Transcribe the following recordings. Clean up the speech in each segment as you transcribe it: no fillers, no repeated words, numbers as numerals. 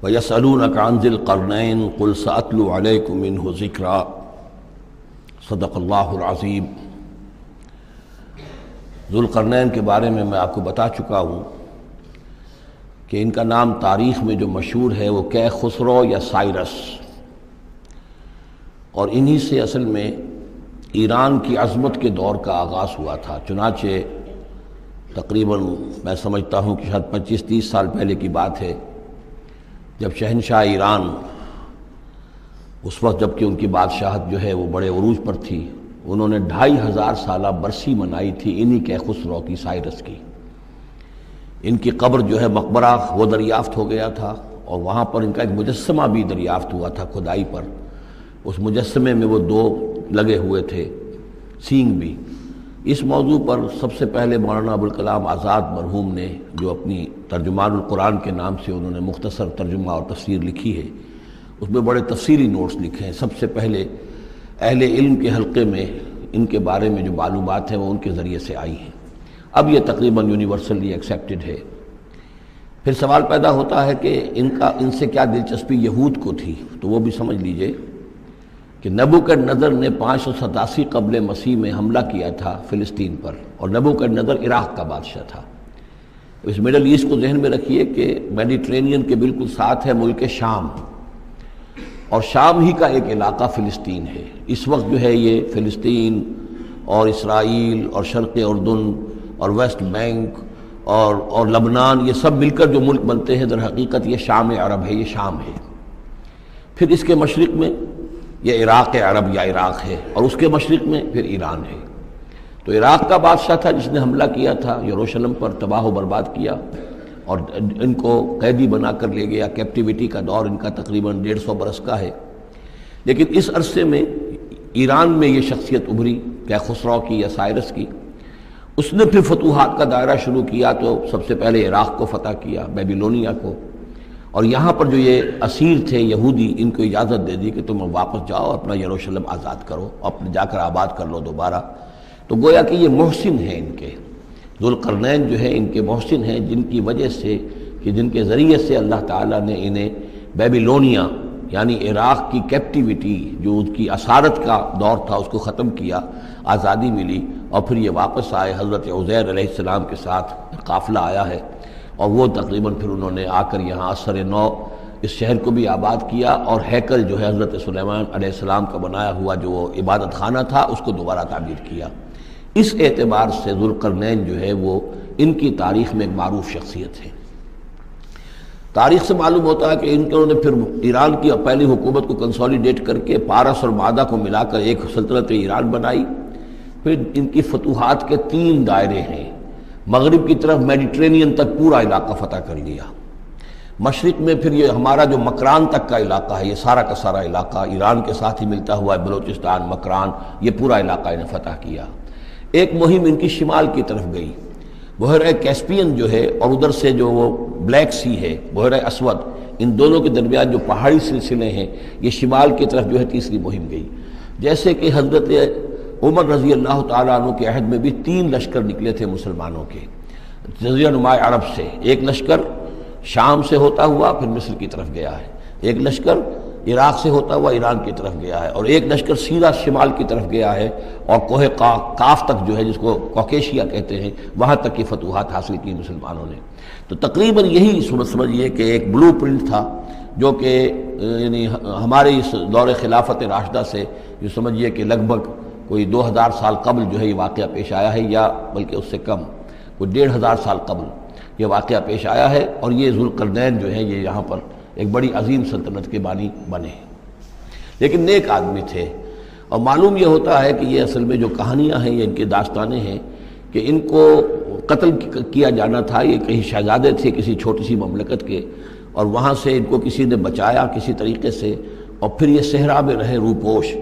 وَيَسْأَلُونَكَ عَنْ ذِي الْقَرْنَيْنِ قُلْ سَأَتْلُو عَلَيْكُم مِّنْهُ ذِكْرًا صدق اللہ العظیم۔ ذوالقرنین کے بارے میں آپ کو بتا چکا ہوں کہ ان کا نام تاریخ میں جو مشہور ہے وہ کیخسرو یا سائرس، اور انہی سے اصل میں ایران کی عظمت کے دور کا آغاز ہوا تھا۔ چنانچہ تقریباً میں سمجھتا ہوں کہ شاید 25-30 سال پہلے کی بات ہے، جب شہنشاہ ایران اس وقت جب کہ ان کی بادشاہت جو ہے وہ بڑے عروج پر تھی، انہوں نے 2500 سالہ برسی منائی تھی انہی کیخسرو کی، سائرس کی۔ ان کی قبر جو ہے مقبرہ وہ دریافت ہو گیا تھا، اور وہاں پر ان کا ایک مجسمہ بھی دریافت ہوا تھا کھدائی پر۔ اس مجسمے میں وہ 2 لگے ہوئے تھے، سینگ بھی۔ اس موضوع پر سب سے پہلے مولانا ابوالکلام آزاد مرحوم نے، جو اپنی ترجمان القرآن کے نام سے انہوں نے مختصر ترجمہ اور تفسیر لکھی ہے، اس میں بڑے تفصیلی نوٹس لکھے ہیں۔ سب سے پہلے اہل علم کے حلقے میں ان کے بارے میں جو معلومات ہیں وہ ان کے ذریعے سے آئی ہیں۔ اب یہ تقریباً یونیورسلی ایکسیپٹڈ ہے۔ پھر سوال پیدا ہوتا ہے کہ ان سے کیا دلچسپی یہود کو تھی، تو وہ بھی سمجھ لیجئے کہ نبوکدنضر نے 587 قبل مسیح میں حملہ کیا تھا فلسطین پر، اور نبوکدنضر عراق کا بادشاہ تھا۔ اس مڈل ایسٹ کو ذہن میں رکھیے کہ میڈیٹرینین کے بالکل ساتھ ہے ملک شام، اور شام ہی کا ایک علاقہ فلسطین ہے۔ اس وقت جو ہے یہ فلسطین اور اسرائیل اور شرق اردن اور ویسٹ بینک اور لبنان، یہ سب مل کر جو ملک بنتے ہیں، در حقیقت یہ شام عرب ہے، یہ شام ہے۔ پھر اس کے مشرق میں یہ عراق عرب یا عراق ہے، اور اس کے مشرق میں پھر ایران ہے۔ تو عراق کا بادشاہ تھا جس نے حملہ کیا تھا یروشلم پر، تباہ و برباد کیا، اور ان کو قیدی بنا کر لے گیا۔ کیپٹیوٹی کا دور ان کا تقریباً 150 برس کا ہے۔ لیکن اس عرصے میں ایران میں یہ شخصیت ابھری کیخسرو کی یا سائرس کی۔ اس نے پھر فتوحات کا دائرہ شروع کیا، تو سب سے پہلے عراق کو فتح کیا، بیبیلونیا کو، اور یہاں پر جو یہ اسیر تھے یہودی، ان کو اجازت دے دی کہ تم واپس جاؤ، اپنا یروشلم آزاد کرو، اپنے جا کر آباد کر لو دوبارہ۔ تو گویا کہ یہ محسن ہیں ان کے، ذوالقرنین جو ہے ان کے محسن ہیں، جن کی وجہ سے کہ جن کے ذریعے سے اللہ تعالیٰ نے انہیں بیبیلونیا یعنی عراق کی کیپٹیوٹی، جو ان کی اسارت کا دور تھا، اس کو ختم کیا، آزادی ملی، اور پھر یہ واپس آئے۔ حضرت عزیر علیہ السلام کے ساتھ قافلہ آیا ہے، اور وہ تقریباً پھر انہوں نے آ کر یہاں اثر نو اس شہر کو بھی آباد کیا، اور ہیکل جو ہے حضرت سلیمان علیہ السلام کا بنایا ہوا جو وہ عبادت خانہ تھا، اس کو دوبارہ تعمیر کیا۔ اس اعتبار سے ذوالقرنین جو ہے وہ ان کی تاریخ میں ایک معروف شخصیت ہے۔ تاریخ سے معلوم ہوتا ہے کہ انہوں نے پھر ایران کی پہلی حکومت کو کنسولیڈیٹ کر کے پارس اور مادہ کو ملا کر ایک سلطنت ایران بنائی۔ پھر ان کی فتوحات کے 3 دائرے ہیں۔ مغرب کی طرف میڈیٹرینین تک پورا علاقہ فتح کر لیا۔ مشرق میں پھر یہ ہمارا جو مکران تک کا علاقہ ہے، یہ سارا کا سارا علاقہ ایران کے ساتھ ہی ملتا ہوا ہے، بلوچستان، مکران، یہ پورا علاقہ انہیں فتح کیا۔ ایک مہم ان کی شمال کی طرف گئی، بحیرہ کیسپین جو ہے، اور ادھر سے جو وہ بلیک سی ہے، بحیرہ اسود، ان دونوں کے درمیان جو پہاڑی سلسلے ہیں، یہ شمال کی طرف جو ہے تیسری مہم گئی۔ جیسے کہ حضرت عمر رضی اللہ تعالیٰ عنہ کے عہد میں بھی 3 لشکر نکلے تھے مسلمانوں کے جزیرہ نما عرب سے۔ ایک لشکر شام سے ہوتا ہوا پھر مصر کی طرف گیا ہے، ایک لشکر عراق سے ہوتا ہوا ایران کی طرف گیا ہے، اور ایک لشکر سیدھا شمال کی طرف گیا ہے، اور کوہ قاف تک جو ہے، جس کو کوکیشیا کہتے ہیں، وہاں تک کی فتوحات حاصل کی مسلمانوں نے۔ تو تقریباً یہی سمجھیے کہ ایک بلو پرنٹ تھا، جو کہ یعنی ہمارے اس دور خلافت راشدہ سے جو سمجھیے کہ لگ بھگ کوئی 2000 سال قبل جو ہے یہ واقعہ پیش آیا ہے، یا بلکہ اس سے کم، کوئی 1500 سال قبل یہ واقعہ پیش آیا ہے۔ اور یہ ذوالقرنین جو ہے یہ یہاں پر ایک بڑی عظیم سلطنت کے بانی بنے، لیکن نیک آدمی تھے۔ اور معلوم یہ ہوتا ہے کہ یہ اصل میں جو کہانیاں ہیں، یہ ان کے داستانیں ہیں کہ ان کو قتل کیا جانا تھا۔ یہ کہیں شہزادے تھے کسی چھوٹی سی مملکت کے، اور وہاں سے ان کو کسی نے بچایا کسی طریقے سے، اور پھر یہ صحرا میں رہے روپوش،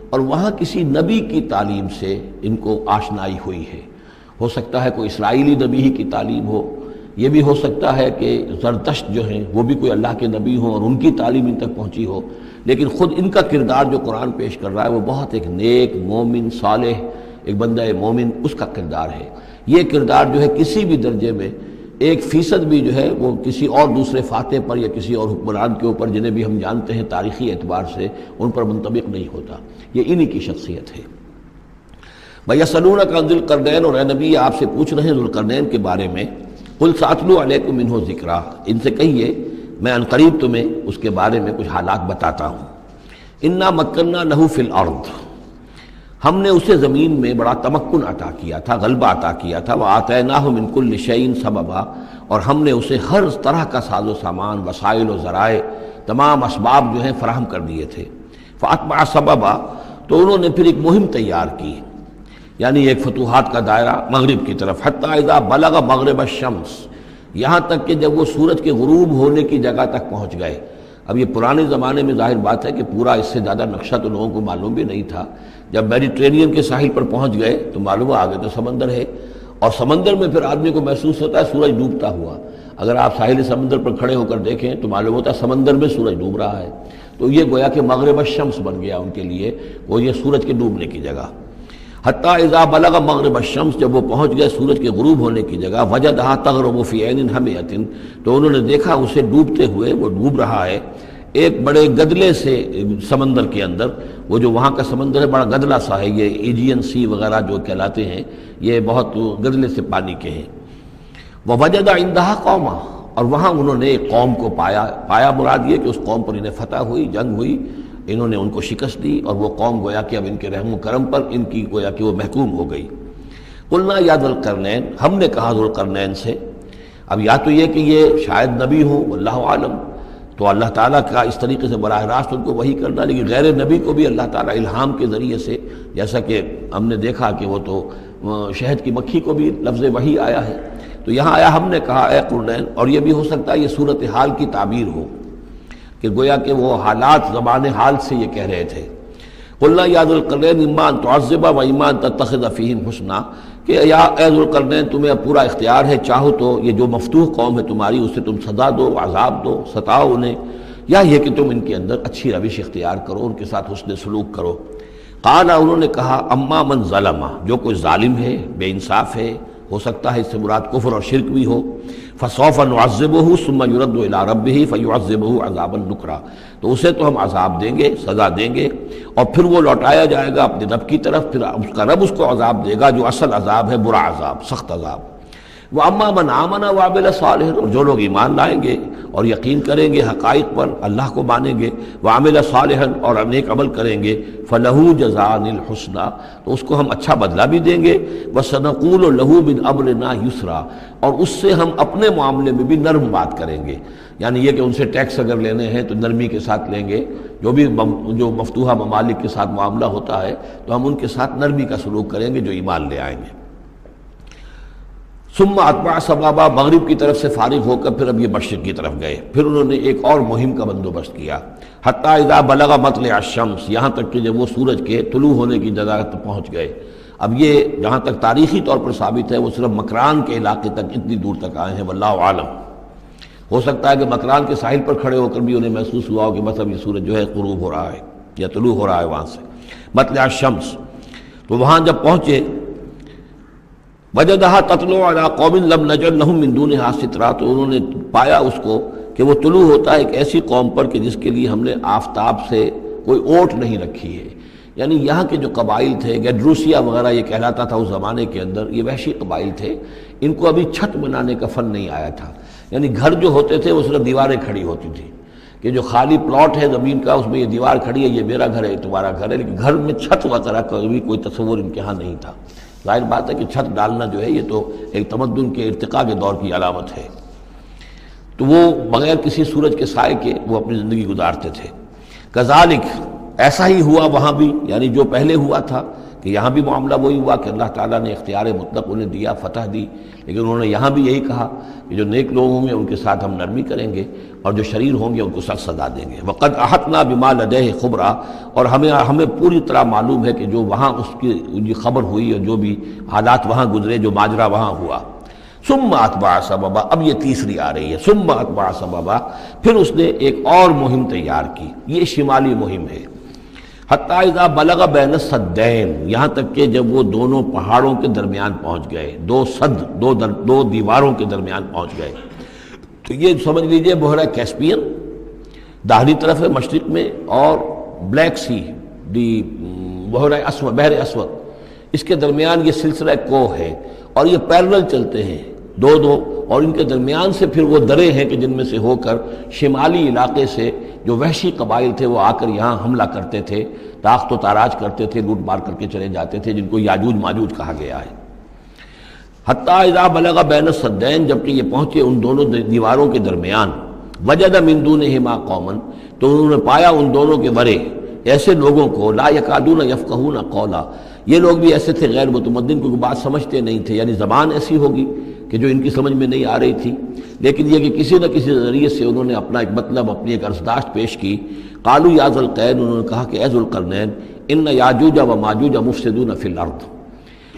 اور وہاں کسی نبی کی تعلیم سے ان کو آشنائی ہوئی ہے۔ ہو سکتا ہے کوئی اسرائیلی نبی ہی کی تعلیم ہو، یہ بھی ہو سکتا ہے کہ زرتشت جو ہیں وہ بھی کوئی اللہ کے نبی ہوں اور ان کی تعلیم ان تک پہنچی ہو، لیکن خود ان کا کردار جو قرآن پیش کر رہا ہے وہ بہت ایک نیک، مومن، صالح، ایک بندہ مومن، اس کا کردار ہے۔ یہ کردار جو ہے کسی بھی درجے میں 1% بھی جو ہے وہ کسی اور دوسرے فاتح پر یا کسی اور حکمران کے اوپر جنہیں بھی ہم جانتے ہیں تاریخی اعتبار سے ان پر منطبق نہیں ہوتا. یہ انہی کی شخصیت ہے. وَيَسْأَلُونَكَ عَنِ ذِي الْقَرْنَيْنِ، اور اے نبی آپ سے پوچھ رہے ہیں ذوالقرنین کے بارے میں. قُلْ سَأَتْلُو عَلَيْكُم مِّنْهُ ذِكْرًا، ان سے کہیے میں عنقریب تمہیں اس کے بارے میں کچھ حالات بتاتا ہوں. اِنَّا مَكَّنَّا لَهُ فِي الْأَرْضِ، ہم نے اسے زمین میں بڑا تمکن عطا کیا تھا، غلبہ عطا کیا تھا. وَآتَيْنَاهُ مِن كُلِّ شَيْءٍ سَبَبًا، اور ہم نے اسے ہر طرح کا ساز و سامان، وسائل و ذرائع، تمام اسباب جو ہیں فراہم کر دیے تھے. فَأَتْبَعَ سَبَبًا، تو انہوں نے پھر ایک مہم تیار کی، یعنی ایک فتوحات کا دائرہ مغرب کی طرف. حتیٰ اذا بلغ مغرب الشمس، یہاں تک کہ جب وہ سورج کے غروب ہونے کی جگہ تک پہنچ گئے. اب یہ پرانے زمانے میں ظاہر بات ہے کہ پورا اس سے زیادہ نقشہ تو لوگوں کو معلوم بھی نہیں تھا. جب میڈیٹرینین کے ساحل پر پہنچ گئے تو معلوم آگے تو سمندر ہے، اور سمندر میں پھر آدمی کو محسوس ہوتا ہے سورج ڈوبتا ہوا. اگر آپ ساحل سمندر پر کھڑے ہو کر دیکھیں تو معلوم ہوتا ہے سمندر میں سورج ڈوب رہا ہے. تو یہ گویا کہ مغرب الشمس بن گیا ان کے لیے، وہ یہ سورج کے ڈوبنے کی جگہ. حتیٰ اذا بلغ مغرب الشمس، جب وہ پہنچ گئے سورج کے غروب ہونے کی جگہ. وجدہا تغرب فی عین حمیۃ، تو انہوں نے دیکھا اسے ڈوبتے ہوئے، وہ ڈوب رہا ہے ایک بڑے گدلے سے سمندر کے اندر. وہ جو وہاں کا سمندر ہے بڑا گدلا سا ہے، یہ ایجین سی وغیرہ جو کہلاتے ہیں یہ بہت گدلے سے پانی کے ہیں. ووجد عندہا قوما، اور وہاں انہوں نے ایک قوم کو پایا مراد یہ کہ اس قوم پر انہیں فتح ہوئی، جنگ ہوئی، انہوں نے ان کو شکست دی، اور وہ قوم گویا کہ اب ان کے رحم و کرم پر ان کی گویا کہ وہ محکوم ہو گئی. قلنا یا ذوالقرنین، ہم نے کہا ذوالقرنین سے. اب یا تو یہ کہ یہ شاید نبی ہوں، واللہ عالم، تو اللہ تعالیٰ کا اس طریقے سے براہ راست ان کو وحی کرنا. لیکن غیر نبی کو بھی اللہ تعالیٰ الہام کے ذریعے سے، جیسا کہ ہم نے دیکھا کہ وہ تو شہد کی مکھی کو بھی لفظ وحی آیا ہے. تو یہاں آیا ہم نے کہا اے قرنین، اور یہ بھی ہو سکتا ہے یہ صورتحال کی تعبیر ہو کہ گویا کہ وہ حالات زبان حال سے یہ کہہ رہے تھے. قلنا یا ذوالقرنین اما ان تعذب و اما ان تتخذ فیہم حسنا، کہ یا اے ذوالقرنین تمہیں اب پورا اختیار ہے، چاہو تو یہ جو مفتوح قوم ہے تمہاری اسے تم سزا دو، عذاب دو، ستاؤ انہیں، یا یہ کہ تم ان کے اندر اچھی روش اختیار کرو، ان کے ساتھ حسن سلوک کرو. قال، انہوں نے کہا اما من ظلم، جو کوئی ظالم ہے، بے انصاف ہے، ہو سکتا ہے اس سے مراد کفر اور شرک بھی ہو. فسوف نعذبہ ثم يرد الى ربہ فیعذبہ عذابا نکرا، تو اسے تو ہم عذاب دیں گے، سزا دیں گے، اور پھر وہ لوٹایا جائے گا اپنے رب کی طرف، پھر اس کا رب اس کو عذاب دے گا جو اصل عذاب ہے، برا عذاب، سخت عذاب. وَأَمَّا مَنْ آمَنَ وَعَمِلَ صَالِحًا، اور جو لوگ ایمان لائیں گے اور یقین کریں گے حقائق پر، اللہ کو مانیں گے، وَعَمِلَ صَالِحًا، اور نیک عمل کریں گے، فَلَهُ جَزَاءً الْحُسْنَى، تو اس کو ہم اچھا بدلہ بھی دیں گے. وَسَنَقُولُ لَهُ مِنْ أَمْرِنَا يُسْرًا، اور اس سے ہم اپنے معاملے میں بھی نرم بات کریں گے. یعنی یہ کہ ان سے ٹیکس اگر لینے ہیں تو نرمی کے ساتھ لیں گے، جو مفتوحہ ممالک کے ساتھ معاملہ ہوتا ہے تو ہم ان کے ساتھ نرمی کا سلوک کریں گے جو ایمان لے آئیں گے. ثم اتبع سبابا، مغرب کی طرف سے فارغ ہو کر پھر اب یہ مشرق کی طرف گئے. پھر انہوں نے ایک اور مہم کا بندوبست کیا. حتیٰ اذا بلغ مطلع الشمس، یہاں تک کہ جب وہ سورج کے طلوع ہونے کی جگہ تک پہنچ گئے. اب یہ جہاں تک تاریخی طور پر ثابت ہے وہ صرف مکران کے علاقے تک اتنی دور تک آئے ہیں، واللہ عالم. ہو سکتا ہے کہ مکران کے ساحل پر کھڑے ہو کر بھی انہیں محسوس ہوا ہو کہ بس اب یہ سورج جو ہے غروب ہو رہا ہے یا طلوع ہو رہا ہے وہاں سے. مطلع الشمس، تو وہاں جب پہنچے وجدہا تطلع علی قوم لم نجعل لہم من دونہا سترا، تو انہوں نے پایا اس کو کہ وہ طلوع ہوتا ہے ایک ایسی قوم پر کہ جس کے لیے ہم نے آفتاب سے کوئی اوٹ نہیں رکھی ہے. یعنی یہاں کے جو قبائل تھے، گیڈروسیا وغیرہ یہ کہلاتا تھا اس زمانے کے اندر، یہ وحشی قبائل تھے، ان کو ابھی چھت بنانے کا فن نہیں آیا تھا. یعنی گھر جو ہوتے تھے وہ صرف دیواریں کھڑی ہوتی تھیں کہ جو خالی پلاٹ ہے زمین کا اس میں یہ دیوار کھڑی ہے، یہ میرا گھر ہے، یہ تمہارا گھر ہے، لیکن گھر میں چھت وغیرہ کا بھی کوئی تصور ان کے ہاں نہیں تھا. ظاہر بات ہے کہ چھت ڈالنا جو ہے یہ تو ایک تمدن کے ارتقاء کے دور کی علامت ہے. تو وہ بغیر کسی سورج کے سائے کے وہ اپنی زندگی گزارتے تھے. کذالک، ایسا ہی ہوا وہاں بھی، یعنی جو پہلے ہوا تھا کہ یہاں بھی معاملہ وہی ہوا کہ اللہ تعالیٰ نے اختیار مطلق انہیں دیا، فتح دی. لیکن انہوں نے یہاں بھی یہی کہا کہ جو نیک لوگ ہوں گے ان کے ساتھ ہم نرمی کریں گے اور جو شریر ہوں گے ان کو سخت سزا دیں گے. وقد احطنا بما لدیہ خبرا، اور ہمیں پوری طرح معلوم ہے کہ جو وہاں اس کی خبر ہوئی اور جو بھی حالات وہاں گزرے، جو ماجرا وہاں ہوا. ثم اتبع سببا، اب یہ تیسری آ رہی ہے. ثم اتبع سببا، پھر اس نے ایک اور مہم تیار کی، یہ شمالی مہم ہے. حتیٰ اذا بلغ بین السدین، یہاں تک کہ جب وہ دونوں پہاڑوں کے درمیان پہنچ گئے، دو سد، دو دیواروں کے درمیان پہنچ گئے، تو یہ سمجھ لیجئے بحیرہ کیسپیئن داہنی طرف ہے مشرق میں، اور بلیک سی بحر اسود، اس کے درمیان یہ سلسلہ کوہ ہے، اور یہ پیرلل چلتے ہیں دو، اور ان کے درمیان سے پھر وہ درے ہیں کہ جن میں سے ہو کر شمالی علاقے سے جو وحشی قبائل تھے وہ آ کر یہاں حملہ کرتے تھے، تاخت و تاراج کرتے تھے، لوٹ مار کر کے چلے جاتے تھے، جن کو یاجوج ماجوج کہا گیا ہے۔ حتیٰ اذا بلغ بین السدین، جبکہ یہ پہنچے ان دونوں دیواروں کے درمیان، وجد من دونہما قوما، تو انہوں نے پایا ان دونوں کے ورے ایسے لوگوں کو، لا یکادون یفقہون قولا، یہ لوگ بھی ایسے تھے غیر متمدن، کیونکہ بات سمجھتے نہیں تھے، یعنی زبان ایسی ہوگی کہ جو ان کی سمجھ میں نہیں آ رہی تھی، لیکن یہ کہ کسی نہ کسی ذریعے سے انہوں نے اپنا ایک مطلب، اپنی ایک عرضداشت پیش کی۔ قالوا یا ذا القرنین، انہوں نے کہا کہ اے ذو القرنین، ان یاجوج و ماجوج مفسدون فی الارض،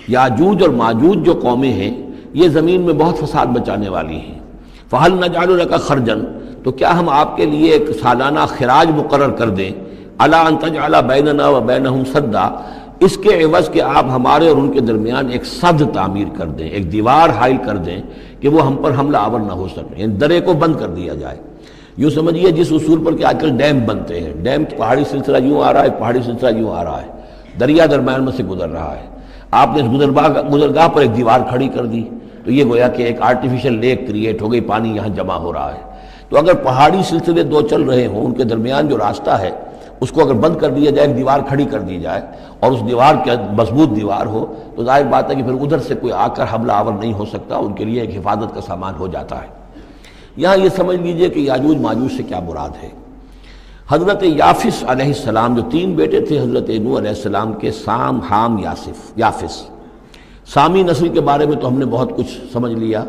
یاجوج اور ماجوج جو قومیں ہیں یہ زمین میں بہت فساد مچانے والی ہیں، فہل نجعل لک خرجا، تو کیا ہم آپ کے لیے ایک سالانہ خراج مقرر کر دیں، الا ان تجعل بیننا و بینہم سدا، اس کے عوض کہ آپ ہمارے اور ان کے درمیان ایک سد تعمیر کر دیں، ایک دیوار حائل کر دیں کہ وہ ہم پر حملہ آور نہ ہو سکے، یعنی درے کو بند کر دیا جائے۔ یوں سمجھیے جس اصول پر کہ آج کل ڈیم بنتے ہیں، ڈیم پہاڑی سلسلہ یوں آ رہا ہے، پہاڑی سلسلہ یوں آ رہا ہے، دریا درمیان میں سے گزر رہا ہے، آپ نے گزرگاہ پر ایک دیوار کھڑی کر دی تو یہ گویا کہ ایک آرٹیفیشل لیک کریٹ ہو گئی، پانی یہاں جمع ہو رہا ہے۔ تو اگر پہاڑی سلسلے دو چل رہے ہوں، ان کے درمیان جو راستہ ہے اس کو اگر بند کر دیا جائے، ایک دیوار کھڑی کر دی جائے، اور اس دیوار کے مضبوط دیوار ہو، تو ظاہر بات ہے کہ پھر ادھر سے کوئی آ کر حملہ آور نہیں ہو سکتا، ان کے لیے ایک حفاظت کا سامان ہو جاتا ہے۔ یہاں یہ سمجھ لیجئے کہ یاجوج ماجوج سے کیا مراد ہے۔ حضرت یافس علیہ السلام، جو تین بیٹے تھے حضرت نوح علیہ السلام کے، سام، حام، یافس، سامی نسل کے بارے میں تو ہم نے بہت کچھ سمجھ لیا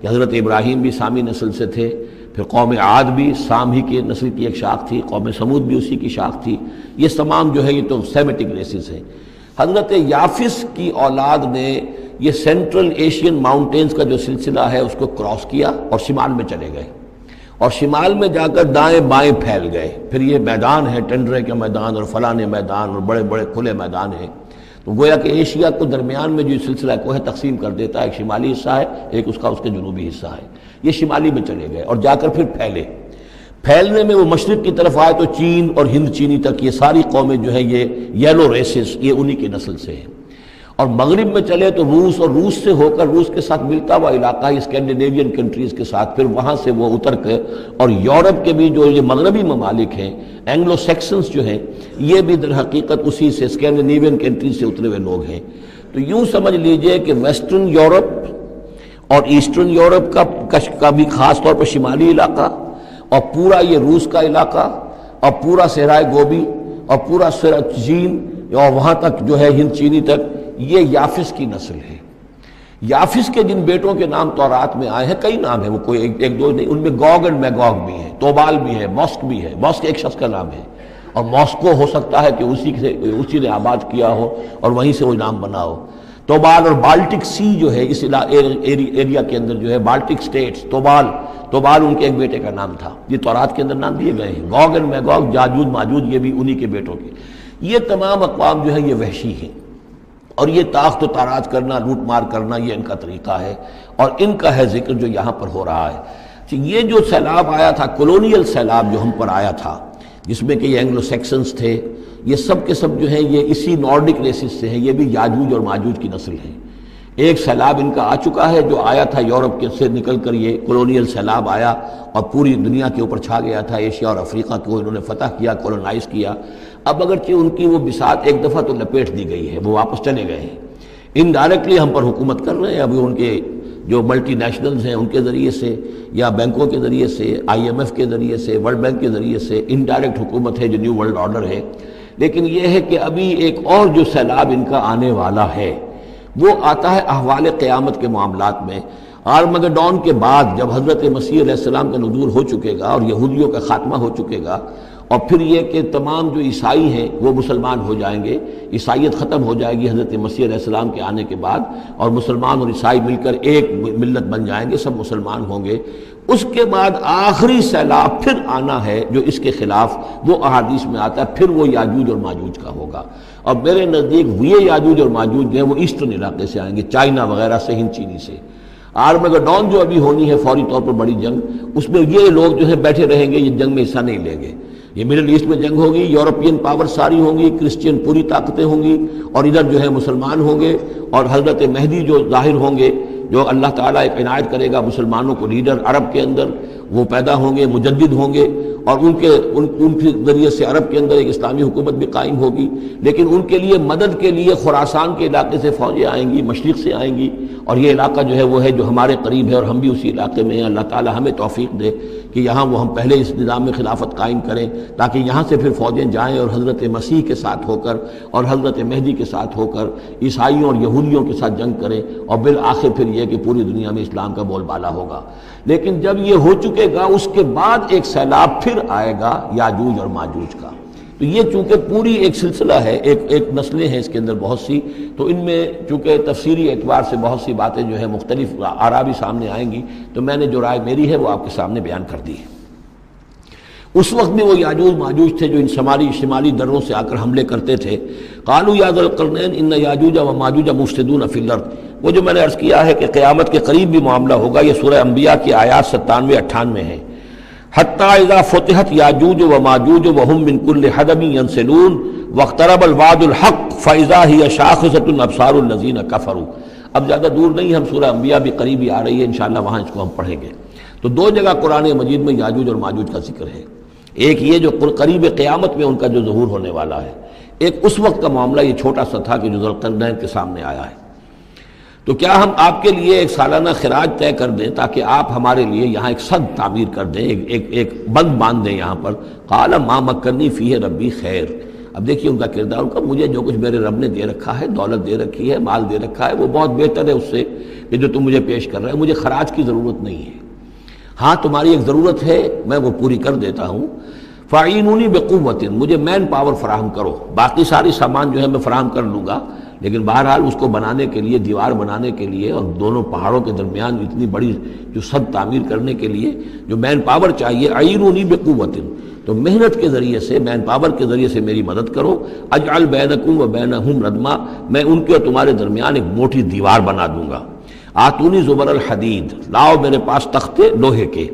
کہ حضرت ابراہیم بھی سامی نسل سے تھے، پھر قوم عاد بھی سام ہی کے نسل کی ایک شاخ تھی، قوم سمود بھی اسی کی شاخ تھی، یہ تمام جو ہے یہ تو سیمیٹک ریسز ہیں۔ حضرت یافس کی اولاد نے یہ سینٹرل ایشین ماؤنٹینز کا جو سلسلہ ہے اس کو کراس کیا اور شمال میں چلے گئے، اور شمال میں جا کر دائیں بائیں پھیل گئے، پھر یہ میدان ہے، ٹنڈرے کے میدان اور فلانے میدان اور بڑے بڑے کھلے میدان ہیں، تو گویا کہ ایشیا کو درمیان میں جو سلسلہ کوہ تقسیم کر دیتا ہے، ایک شمالی حصہ ہے، ایک اس کے جنوبی حصہ ہے، یہ شمالی میں چلے گئے اور جا کر پھر پھیلنے میں وہ مشرق کی طرف آئے تو چین اور ہند چینی تک یہ ساری قومیں جو ہے یہ یلو ریسز، یہ انہی کی نسل سے ہیں، اور مغرب میں چلے تو روس، اور روس سے ہو کر روس کے ساتھ ملتا ہوا علاقہ ہے اسکینڈینیوین کنٹریز کے ساتھ، پھر وہاں سے وہ اتر کے، اور یورپ کے بھی جو یہ مغربی ممالک ہیں، اینگلو سیکسنز جو ہیں، یہ بھی در حقیقت اسی سے اسکینڈینیوین کنٹریز سے اترے ہوئے لوگ ہیں۔ تو یوں سمجھ لیجئے کہ ویسٹرن یورپ اور ایسٹرن یورپ کا بھی خاص طور پر شمالی علاقہ، اور پورا یہ روس کا علاقہ، اور پورا صحرائے گوبی، اور پورا چین، اور وہاں تک جو ہے ہند چینی تک، یہ یافس کی نسل ہے۔ یافس کے جن بیٹوں کے نام تورات میں آئے ہیں، کئی نام ہیں، وہ کوئی ایک دو نہیں، ان میں گوگ اینڈ میگوگ بھی ہے، توبال بھی ہے، موسک بھی ہے، موسک ایک شخص کا نام ہے، اور موسکو ہو سکتا ہے کہ اسی نے آباد کیا ہو اور وہیں سے وہ نام بنا ہو۔ توبال اور بالٹک سی جو ہے اس ایریا کے اندر جو ہے بالٹک سٹیٹس، توبال ان کے ایک بیٹے کا نام تھا، یہ تورات کے اندر نام دیے گئے ہیں۔ گوگ اینڈ میگوگ، یاجوج ماجوج، یہ بھی انہی کے بیٹوں کے۔ یہ تمام اقوام جو ہے یہ وحشی ہیں، اور یہ تاخت و تاراج کرنا، لوٹ مار کرنا، یہ ان کا طریقہ ہے، اور ان کا ہے ذکر جو یہاں پر ہو رہا ہے۔ یہ جو سیلاب آیا تھا، کولونیل سیلاب جو ہم پر آیا تھا، جس میں کہ یہ اینگلو سیکسنز تھے، یہ سب کے سب جو ہیں یہ اسی نارڈک ریسز سے ہیں، یہ بھی یاجوج اور ماجوج کی نسل ہیں۔ ایک سیلاب ان کا آ چکا ہے جو آیا تھا یورپ کے سے نکل کر، یہ کولونیل سیلاب آیا اور پوری دنیا کے اوپر چھا گیا تھا، ایشیا اور افریقہ کو انہوں نے فتح کیا، کولونائز کیا۔ اب اگرچہ ان کی وہ بساط ایک دفعہ تو لپیٹ دی گئی ہے، وہ واپس چلے گئے ہیں، انڈائریکٹلی ہم پر حکومت کر رہے ہیں، ابھی ان کے جو ملٹی نیشنلز ہیں ان کے ذریعے سے، یا بینکوں کے ذریعے سے، IMF کے ذریعے سے، ورلڈ بینک کے ذریعے سے انڈائریکٹ حکومت ہے جو نیو ورلڈ آرڈر ہے۔ لیکن یہ ہے کہ ابھی ایک اور جو سیلاب ان کا آنے والا ہے وہ آتا ہے احوال قیامت کے معاملات میں۔ آرمگڈون کے بعد جب حضرت مسیح علیہ السلام کا نزول ہو چکے گا اور یہودیوں کا خاتمہ ہو چکے گا، اور پھر یہ کہ تمام جو عیسائی ہیں وہ مسلمان ہو جائیں گے، عیسائیت ختم ہو جائے گی حضرت مسیح علیہ السلام کے آنے کے بعد، اور مسلمان اور عیسائی مل کر ایک ملت بن جائیں گے، سب مسلمان ہوں گے۔ اس کے بعد آخری سیلاب پھر آنا ہے جو اس کے خلاف، وہ احادیث میں آتا ہے، پھر وہ یاجوج اور ماجوج کا ہوگا۔ اور میرے نزدیک یہ یاجوج اور ماجوج جو ہیں وہ ایسٹرن علاقے سے آئیں گے، چائنا وغیرہ سے، ہند چینی سے۔ آرمیگڈون جو ابھی ہونی ہے فوری طور پر بڑی جنگ، اس میں یہ لوگ جو ہے بیٹھے رہیں گے، یہ جنگ میں حصہ نہیں لیں گے۔ یہ مڈل ایسٹ میں جنگ ہوگی، یورپین پاور ساری ہوں گی، کرسچین پوری طاقتیں ہوں گی، اور ادھر جو ہے مسلمان ہوں گے، اور حضرت مہدی جو ظاہر ہوں گے، جو اللہ تعالیٰ ایک عنایت کرے گا مسلمانوں کو لیڈر عرب کے اندر، وہ پیدا ہوں گے، مجدد ہوں گے، اور ان کے ذریعے سے عرب کے اندر ایک اسلامی حکومت بھی قائم ہوگی۔ لیکن ان کے لیے مدد کے لیے خراسان کے علاقے سے فوجیں آئیں گی، مشرق سے آئیں گی، اور یہ علاقہ جو ہے وہ ہے جو ہمارے قریب ہے، اور ہم بھی اسی علاقے میں ہیں۔ اللہ تعالیٰ ہمیں توفیق دے کہ یہاں وہ ہم پہلے اس نظام میں خلافت قائم کریں، تاکہ یہاں سے پھر فوجیں جائیں اور حضرت مسیح کے ساتھ ہو کر اور حضرت مہدی کے ساتھ ہو کر عیسائیوں اور یہودیوں کے ساتھ جنگ کریں، اور بالآخر پھر یہ کہ پوری دنیا میں اسلام کا بول بالا ہوگا۔ لیکن جب یہ ہو چکے گا، اس کے بعد ایک سیلاب پھر آئے گا یاجوج اور ماجوج کا۔ تو یہ چونکہ پوری ایک سلسلہ ہے، ایک نسلیں ہیں اس کے اندر بہت سی، تو ان میں چونکہ تفسیری اعتبار سے بہت سی باتیں جو ہے مختلف آراء بھی سامنے آئیں گی، تو میں نے جو رائے میری ہے وہ آپ کے سامنے بیان کر دی ہے۔ اس وقت بھی وہ یاجوج ماجوج تھے جو ان شمالی دروں سے آ کر حملے کرتے تھے۔ قالوا یا ذا القرنین ان یاجوج و ماجوج مفسدون فی الارض، وہ جو میں نے عرض کیا ہے کہ قیامت کے قریب بھی معاملہ ہوگا، یہ سورہ انبیاء کی آیات 97-98 ہیں۔ حتی اذا فتحت یاجوج و ماجوج وهم من کل حدب ینسلون واقترب الوعد الحق فاذا هی شاخصۃ ابصار الذین کفروا۔ اب زیادہ دور نہیں، ہم سورہ انبیاء بھی قریب ہی آ رہی ہے، انشاءاللہ وہاں اس کو ہم پڑھیں گے۔ تو دو جگہ قرآن مجید میں یاجوج اور ماجوج کا ذکر ہے، ایک یہ جو قریب قیامت میں ان کا جو ظہور ہونے والا ہے، ایک اس وقت کا معاملہ یہ چھوٹا سا تھا کہ جو ذوالقرنین کے سامنے آیا ہے۔ تو کیا ہم آپ کے لیے ایک سالانہ خراج طے کر دیں تاکہ آپ ہمارے لیے یہاں ایک سد تعمیر کر دیں، ایک بند باندھ دیں یہاں پر؟ قال ما مکنی فیہ ربی خیر۔ اب دیکھیے ان کا کردار، ان کا مجھے جو کچھ میرے رب نے دے رکھا ہے، دولت دے رکھی ہے، مال دے رکھا ہے، وہ بہت بہتر ہے اس سے کہ جو تم مجھے پیش کر رہے ہیں، مجھے خراج کی ضرورت نہیں ہے۔ ہاں تمہاری ایک ضرورت ہے، میں وہ پوری کر دیتا ہوں۔ فاعینونی بقوت، مجھے مین پاور فراہم کرو، باقی ساری سامان جو ہے میں فراہم کر لوں گا، لیکن بہرحال اس کو بنانے کے لیے، دیوار بنانے کے لیے اور دونوں پہاڑوں کے درمیان اتنی بڑی جو سد تعمیر کرنے کے لیے جو مین پاور چاہیے، اعینونی بقوت، تو محنت کے ذریعے سے، مین پاور کے ذریعے سے میری مدد کرو۔ اجعل بینکم و بینہم ردما، میں ان کے اور تمہارے درمیان ایک موٹی دیوار بنا دوں گا۔ آتونی زبر الحدید، لاؤ میرے پاس تختے لوہے کے۔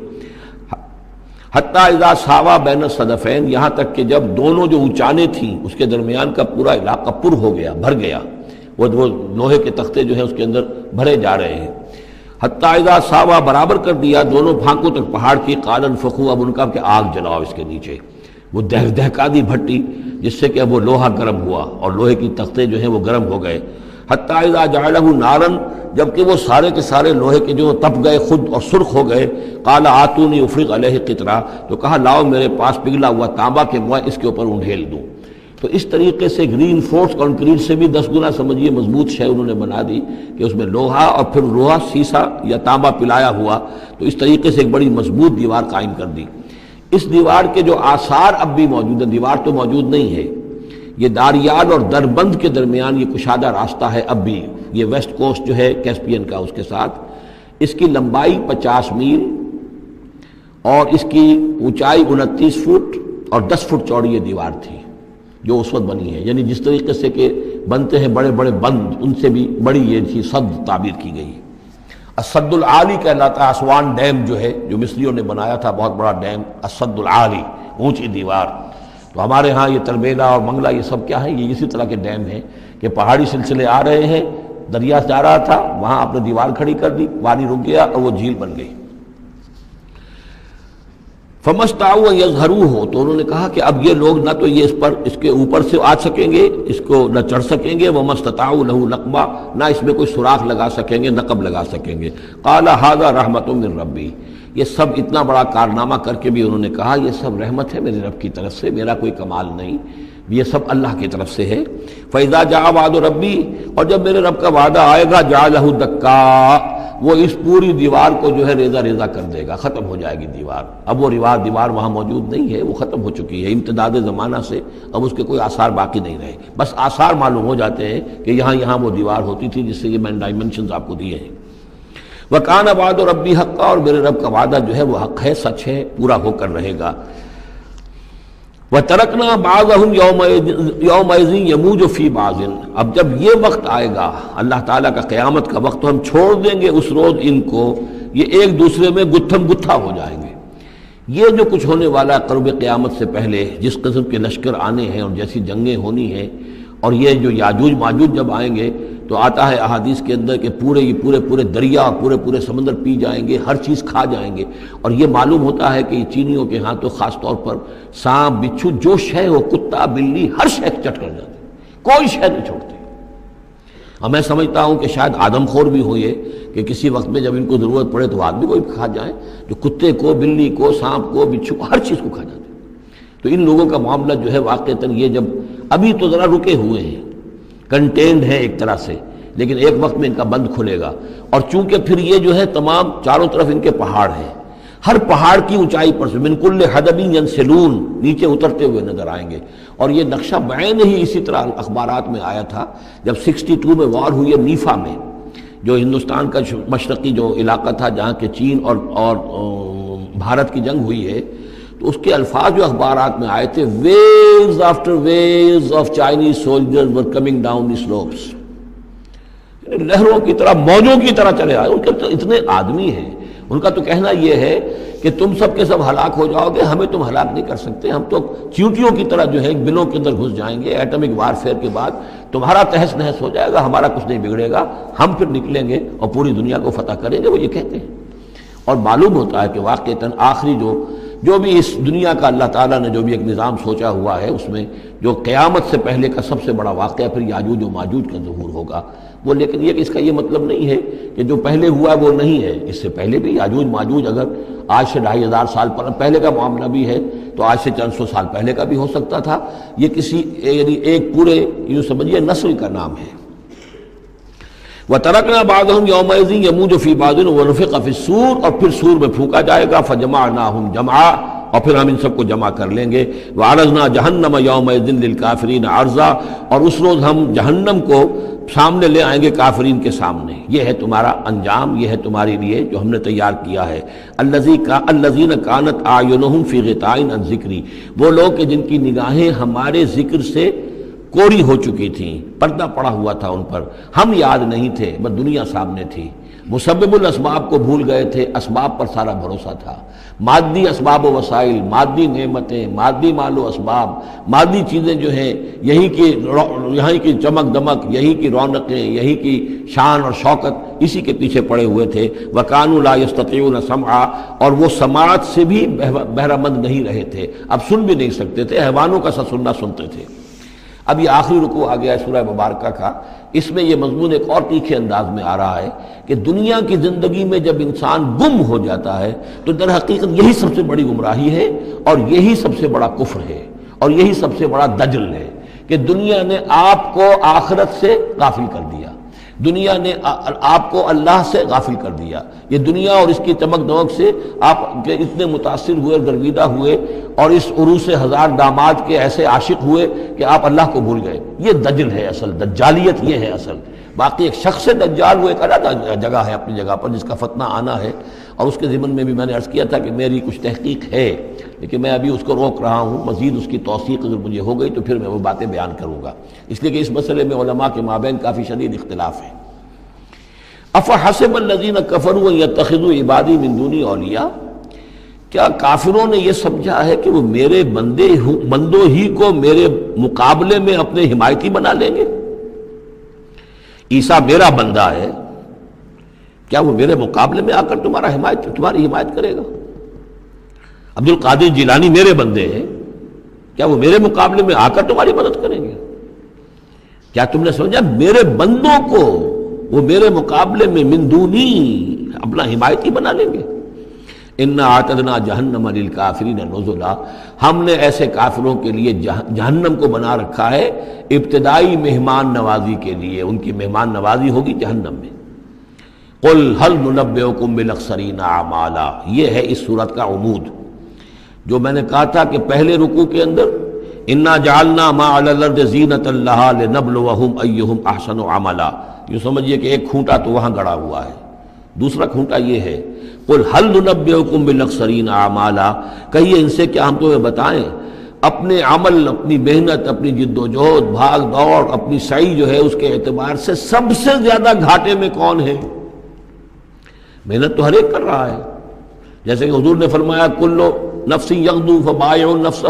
حتیٰ اذا ساوا بین الصدفین، یہاں تک کہ جب دونوں جو اونچانے تھیں اس کے درمیان کا پورا علاقہ پر ہو گیا، بھر گیا، وہ لوہے کے تختے جو ہیں اس کے اندر بھرے جا رہے ہیں۔ حتیٰ اذا ساوا، برابر کر دیا دونوں بھانکوں تک پہاڑ کی، قال انفخوا، اب ان کا کہ آگ جلاؤ اس کے نیچے، وہ دہکا دی بھٹی جس سے کہ اب وہ لوہا گرم ہوا اور لوہے کی تختے جو ہیں وہ گرم ہو گئے۔ حتیٰ اذا جعلہ نارا، جبکہ وہ سارے کے سارے لوہے کے جو تپ گئے خود اور سرخ ہو گئے۔ قال آتونی افرغ علیہ قطرہ، تو کہا لاؤ میرے پاس پگھلا ہوا تانبا کہ میں اس کے اوپر انڈھیل دوں۔ تو اس طریقے سے گرین فورس کانکریٹ سے بھی 10 گنا سمجھیے مضبوط شے انہوں نے بنا دی کہ اس میں لوہا اور پھر لوہا سیسا یا تانبا پلایا ہوا، تو اس طریقے سے ایک بڑی مضبوط دیوار قائم کر دی۔ اس دیوار کے جو آثار اب بھی موجود ہیں، دیوار تو موجود نہیں ہے، یہ داریال اور دربند کے درمیان یہ کشادہ راستہ ہے اب بھی، یہ ویسٹ کوسٹ جو ہے کیسپین کا، اس کے ساتھ اس کی لمبائی 50 میل اور اس کی اونچائی 29 فٹ اور 10 فٹ چوڑی یہ دیوار تھی جو اس وقت بنی ہے۔ یعنی جس طریقے سے کہ بنتے ہیں بڑے بڑے بند، ان سے بھی بڑی یہ تھی سد تعبیر کی گئی۔ السد العالی کہلاتا ہے اسوان ڈیم جو ہے، جو مصریوں نے بنایا تھا، بہت بڑا ڈیم، السد العالی، اونچی دیوار۔ تو ہمارے ہاں یہ تربیلا اور منگلا یہ سب کیا ہے، یہ اسی طرح کے ڈیم ہیں کہ پہاڑی سلسلے آ رہے ہیں، دریا جا رہا تھا، وہاں آپ نے دیوار کھڑی کر دی، پانی رک گیا اور وہ جھیل بن گئی۔ فَمَسْتَعُوا أَن يَظْهَرُوهُ، تو انہوں نے کہا کہ اب یہ لوگ نہ تو یہ اس کے اوپر سے آ سکیں گے، اس کو نہ چڑھ سکیں گے، وَمَا اسْتَطَاعُوا لَهُ نَقْبًا، نہ اس میں کوئی سوراخ لگا سکیں گے، نقب لگا سکیں گے۔ قَالَ هَذَا رَحْمَةٌ مِّن رَّبِّي، یہ سب اتنا بڑا کارنامہ کر کے بھی انہوں نے کہا یہ سب رحمت ہے میرے رب کی طرف سے، میرا کوئی کمال نہیں، یہ سب اللہ کی طرف سے ہے۔ فَإِذَا جَاءَ وَعْدُ رَبِّي، اور جب میرے رب کا وعدہ آئے گا، جَعَلَهُ دَكَّا، وہ اس پوری دیوار کو جو ہے ریزہ ریزہ کر دے گا، ختم ہو جائے گی دیوار۔ اب وہ دیوار وہاں موجود نہیں ہے، وہ ختم ہو چکی ہے امتداد زمانہ سے، اب اس کے کوئی آثار باقی نہیں رہے، بس آثار معلوم ہو جاتے ہیں کہ یہاں وہ دیوار ہوتی تھی، جس سے یہ میں نے ڈائمنشنز آپ کو دیے ہیں۔ وَكَانَ وَعْدُ رَبِّي حَقًّا، اور میرے رب کا وعدہ جو ہے وہ حق ہے، سچ ہے، پورا ہو کر رہے گا۔ وَتَرَكْنَا بَعْضَهُمْ يَوْمَئِذٍ يَمُوجُ فِي بَعْضٍ، اب جب یہ وقت آئے گا اللہ تعالیٰ کا قیامت کا وقت، تو ہم چھوڑ دیں گے اس روز ان کو، یہ ایک دوسرے میں گتھم گتھا ہو جائیں گے۔ یہ جو کچھ ہونے والا ہے قرب قیامت سے پہلے، جس قسم کے لشکر آنے ہیں اور جیسی جنگیں ہونی ہیں، اور یہ جو یاجوج ماجوج جب آئیں گے تو آتا ہے احادیث کے اندر کہ پورے دریا، پورے سمندر پی جائیں گے، ہر چیز کھا جائیں گے۔ اور یہ معلوم ہوتا ہے کہ یہ چینیوں کے ہاں تو خاص طور پر سانپ بچھو جو شے ہو، کتا بلی، ہر شے چٹ کر جاتے، کوئی شے نہیں چھوڑتے۔ اور میں سمجھتا ہوں کہ شاید آدم خور بھی ہو یہ کہ کسی وقت میں جب ان کو ضرورت پڑے تو آدمی کو بھی کھا جائیں، جو کتے کو، بلی کو، سانپ کو، بچھو کو، ہر چیز کو کھا جاتے۔ تو ان لوگوں کا معاملہ جو ہے واقعتاً یہ جب ابھی تو ذرا رکے ہوئے ہیں، کنٹینڈ ہے ایک طرح سے، لیکن ایک وقت میں ان کا بند کھلے گا۔ اور چونکہ پھر یہ جو ہے تمام چاروں طرف ان کے پہاڑ ہیں، ہر پہاڑ کی اونچائی پر سے من کل حدب ینسلون نیچے اترتے ہوئے نظر آئیں گے۔ اور یہ نقشہ بعین ہی اسی طرح اخبارات میں آیا تھا جب 62 میں وار ہوئی ہے نیفا میں، جو ہندوستان کا مشرقی جو علاقہ تھا جہاں کے چین اور بھارت کی جنگ ہوئی ہے، تو اس کے الفاظ جو اخبارات میں آئے تھے، waves after waves of Chinese soldiers were coming down the slopes، لہروں کی طرح، موجوں کی طرح چلے آئے۔ ان کے تو اتنے آدمی ہیں، ان کا تو کہنا یہ ہے کہ تم سب کے سب ہلاک ہو جاؤ گے، ہمیں تم ہلاک نہیں کر سکتے، ہم تو چیونٹیوں کی طرح جو ہے بلوں کے اندر گھس جائیں گے، ایٹمک وارفیئر کے بعد تمہارا تہس نہس ہو جائے گا، ہمارا کچھ نہیں بگڑے گا، ہم پھر نکلیں گے اور پوری دنیا کو فتح کریں گے، وہ یہ کہتے ہیں۔ اور معلوم ہوتا ہے کہ واقعتاً آخری جو بھی اس دنیا کا اللہ تعالیٰ نے جو بھی ایک نظام سوچا ہوا ہے، اس میں جو قیامت سے پہلے کا سب سے بڑا واقعہ پھر یاجوج و ماجوج کا ظہور ہوگا وہ، لیکن یہ کہ اس کا یہ مطلب نہیں ہے کہ جو پہلے ہوا وہ نہیں ہے، اس سے پہلے بھی یاجوج ماجوج اگر آج سے 2500 سال پہلے کا معاملہ بھی ہے تو آج سے چند سو سال پہلے کا بھی ہو سکتا تھا۔ یہ کسی یعنی ایک پورے یوں سمجھیے نسل کا نام ہے۔ وَتَرَكْنَا بَعْضَهُمْ يَوْمَئِذٍ يَمُوجُ فِي بَعْضٍ وَنُفِخَ فِي الصُّورِ، اور پھر سور میں پھونکا جائے گا، فَجَمَعْنَاهُمْ جَمْعًا، اور پھر ہم ان سب کو جمع کر لیں گے۔ وَعَرَضْنَا جَهَنَّمَ يَوْمَئِذٍ لِلْكَافِرِينَ عَرْضًا، اور اس روز ہم جہنم کو سامنے لے آئیں گے کافرین کے سامنے۔ یہ ہے تمہارا انجام، یہ ہے تمہارے لیے جو ہم نے تیار کیا ہے۔ الَّذِينَ كَانَتْ أَعْيُنُهُمْ فِي غِطَاءٍ عَنْ ذِكْرِي، وہ لوگ کہ جن کی نگاہیں ہمارے ذکر سے کوری ہو چکی تھیں، پردہ پڑا ہوا تھا ان پر، ہم یاد نہیں تھے، بس دنیا سامنے تھی، مسبب الاسباب کو بھول گئے تھے، اسباب پر سارا بھروسہ تھا، مادی اسباب و وسائل، مادی نعمتیں، مادی مال و اسباب، مادی چیزیں جو ہیں، یہیں کی چمک دمک، یہیں کی رونقیں، یہیں کی شان اور شوکت، اسی کے پیچھے پڑے ہوئے تھے۔ وَكَانُوا لَا يَسْتَطِيعُونَ سَمْعًا، اور وہ سماعت سے بھی بہرہ مند نہیں رہے تھے، اب سن بھی نہیں سکتے تھے، حیوانوں کا سا سننا سنتے تھے۔ اب یہ آخری رکوع آ گیا ہے سورہ مبارکہ کا، اس میں یہ مضمون ایک اور تیکھے انداز میں آ رہا ہے کہ دنیا کی زندگی میں جب انسان گم ہو جاتا ہے تو در حقیقت یہی سب سے بڑی گمراہی ہے، اور یہی سب سے بڑا کفر ہے، اور یہی سب سے بڑا دجل ہے کہ دنیا نے آپ کو آخرت سے غافل کر دیا، دنیا نے آپ کو اللہ سے غافل کر دیا۔ یہ دنیا اور اس کی چمک دمک سے آپ کے اتنے متاثر ہوئے، گرویدہ ہوئے، اور اس عروس ہزار داماد کے ایسے عاشق ہوئے کہ آپ اللہ کو بھول گئے۔ یہ دجل ہے اصل، دجالیت یہ ہے اصل۔ باقی ایک شخص دجال وہ ایک علیحدہ جگہ ہے اپنی جگہ پر جس کا فتنہ آنا ہے، اور اس کے ضمن میں بھی میں نے عرض کیا تھا کہ میری کچھ تحقیق ہے، لیکن میں ابھی اس کو روک رہا ہوں، مزید اس کی توثیق اگر مجھے ہو گئی تو پھر میں وہ باتیں بیان کروں گا، اس لیے کہ اس مسئلے میں علماء کے مابین کافی شدید اختلاف ہے۔ افحسب الذین کفروا ان یتخذوا عبادی من دونی اولیاء، کیا کافروں نے یہ سمجھا ہے کہ وہ میرے بندوں ہی کو میرے مقابلے میں اپنے حمایتی بنا لیں گے؟ عیسیٰ میرا بندہ ہے، کیا وہ میرے مقابلے میں آ کر تمہاری حمایت کرے گا؟ عبد القادر جیلانی میرے بندے ہیں، کیا وہ میرے مقابلے میں آ کر تمہاری مدد کریں گے؟ کیا تم نے سمجھا میرے بندوں کو وہ میرے مقابلے میں من دونی اپنا حمایتی بنا لیں گے؟ انا اعتدنا جہنم للکافرین نزلا، ہم نے ایسے کافروں کے لیے جہنم کو بنا رکھا ہے ابتدائی مہمان نوازی کے لیے، ان کی مہمان نوازی ہوگی جہنم میں۔ قل هل ننبئکم بالاخسرین اعمالا، یہ ہے اس صورت کا عمود، جو میں نے کہا تھا کہ پہلے رکوع کے اندر انا جعلنا ما علی الارض زینۃ لها لنبلوہم ایہم احسن عملا، یہ سمجھیے کہ ایک کھوٹا تو وہاں گڑا ہوا ہے، دوسرا کھوٹا یہ ہے قل هل ننبئکم بالاخسرین اعمالا، کہیے ان سے کیا ہم تمہیں بتائیں اپنے عمل، اپنی محنت، اپنی جد و جہد، بھاگ دوڑ، اپنی سعی جو ہے اس کے اعتبار سے سب سے زیادہ گھاٹے میں کون ہے؟ محنت تو ہر ایک کر رہا ہے، جیسے کہ حضور نے فرمایا کل نفس یغدو فبائع نفسہ،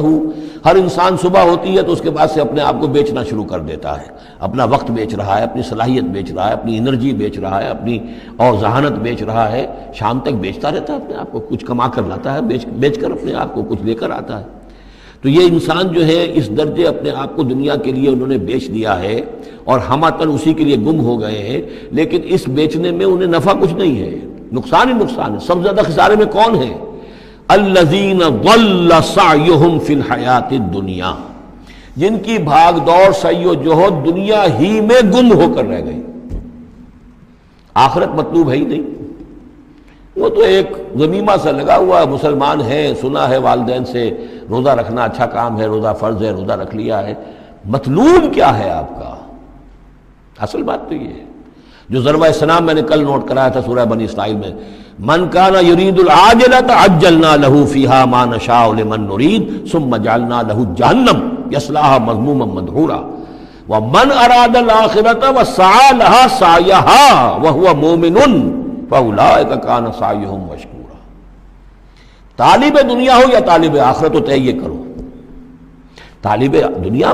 ہر انسان صبح ہوتی ہے تو اس کے بعد سے اپنے آپ کو بیچنا شروع کر دیتا ہے، اپنا وقت بیچ رہا ہے، اپنی صلاحیت بیچ رہا ہے، اپنی انرجی بیچ رہا ہے، اپنی اور ذہانت بیچ رہا ہے، شام تک بیچتا رہتا ہے اپنے آپ کو، کچھ کما کر لاتا ہے، بیچ کر اپنے آپ کو کچھ لے کر آتا ہے۔ تو یہ انسان جو ہے اس درجے اپنے آپ کو دنیا کے لیے انہوں نے بیچ دیا ہے اور ہماتن اسی کے لیے گم ہو گئے ہیں، لیکن اس بیچنے میں انہیں نفع کچھ نہیں ہے، نقصان ہی نقصان ہے۔ سب سے زیادہ خسارے میں کون ہے؟ الذین ضل سعیہم فی الحیات الدنیا، جن کی بھاگ دوڑ سعی و جہد دنیا ہی میں گم ہو کر رہ گئی، آخرت مطلوب ہے ہی نہیں۔ وہ تو ایک غمیمہ سا لگا ہوا، مسلمان ہے، سنا ہے والدین سے روزہ رکھنا اچھا کام ہے، روزہ فرض ہے، روزہ رکھ لیا ہے، مطلوب کیا ہے آپ کا؟ اصل بات تو یہ ہے جو ضربہ اسلام میں نے کل نوٹ کرایا تھا سورہ بنی اسرائیل میں، من کان یرید العاجلۃ عجلنا له فیہا ما نشاء لمن نرید ثم جعلنا له جہنم یصلاها مذموما مدحورا ومن اراد الاخرۃ وسعى لها سعیها وهو مؤمن فاولئک کان سعیہم مشکورا۔ طالب دنیا ہو یا طالب آخرت ہو، طے یہ کرو، طالب دنیا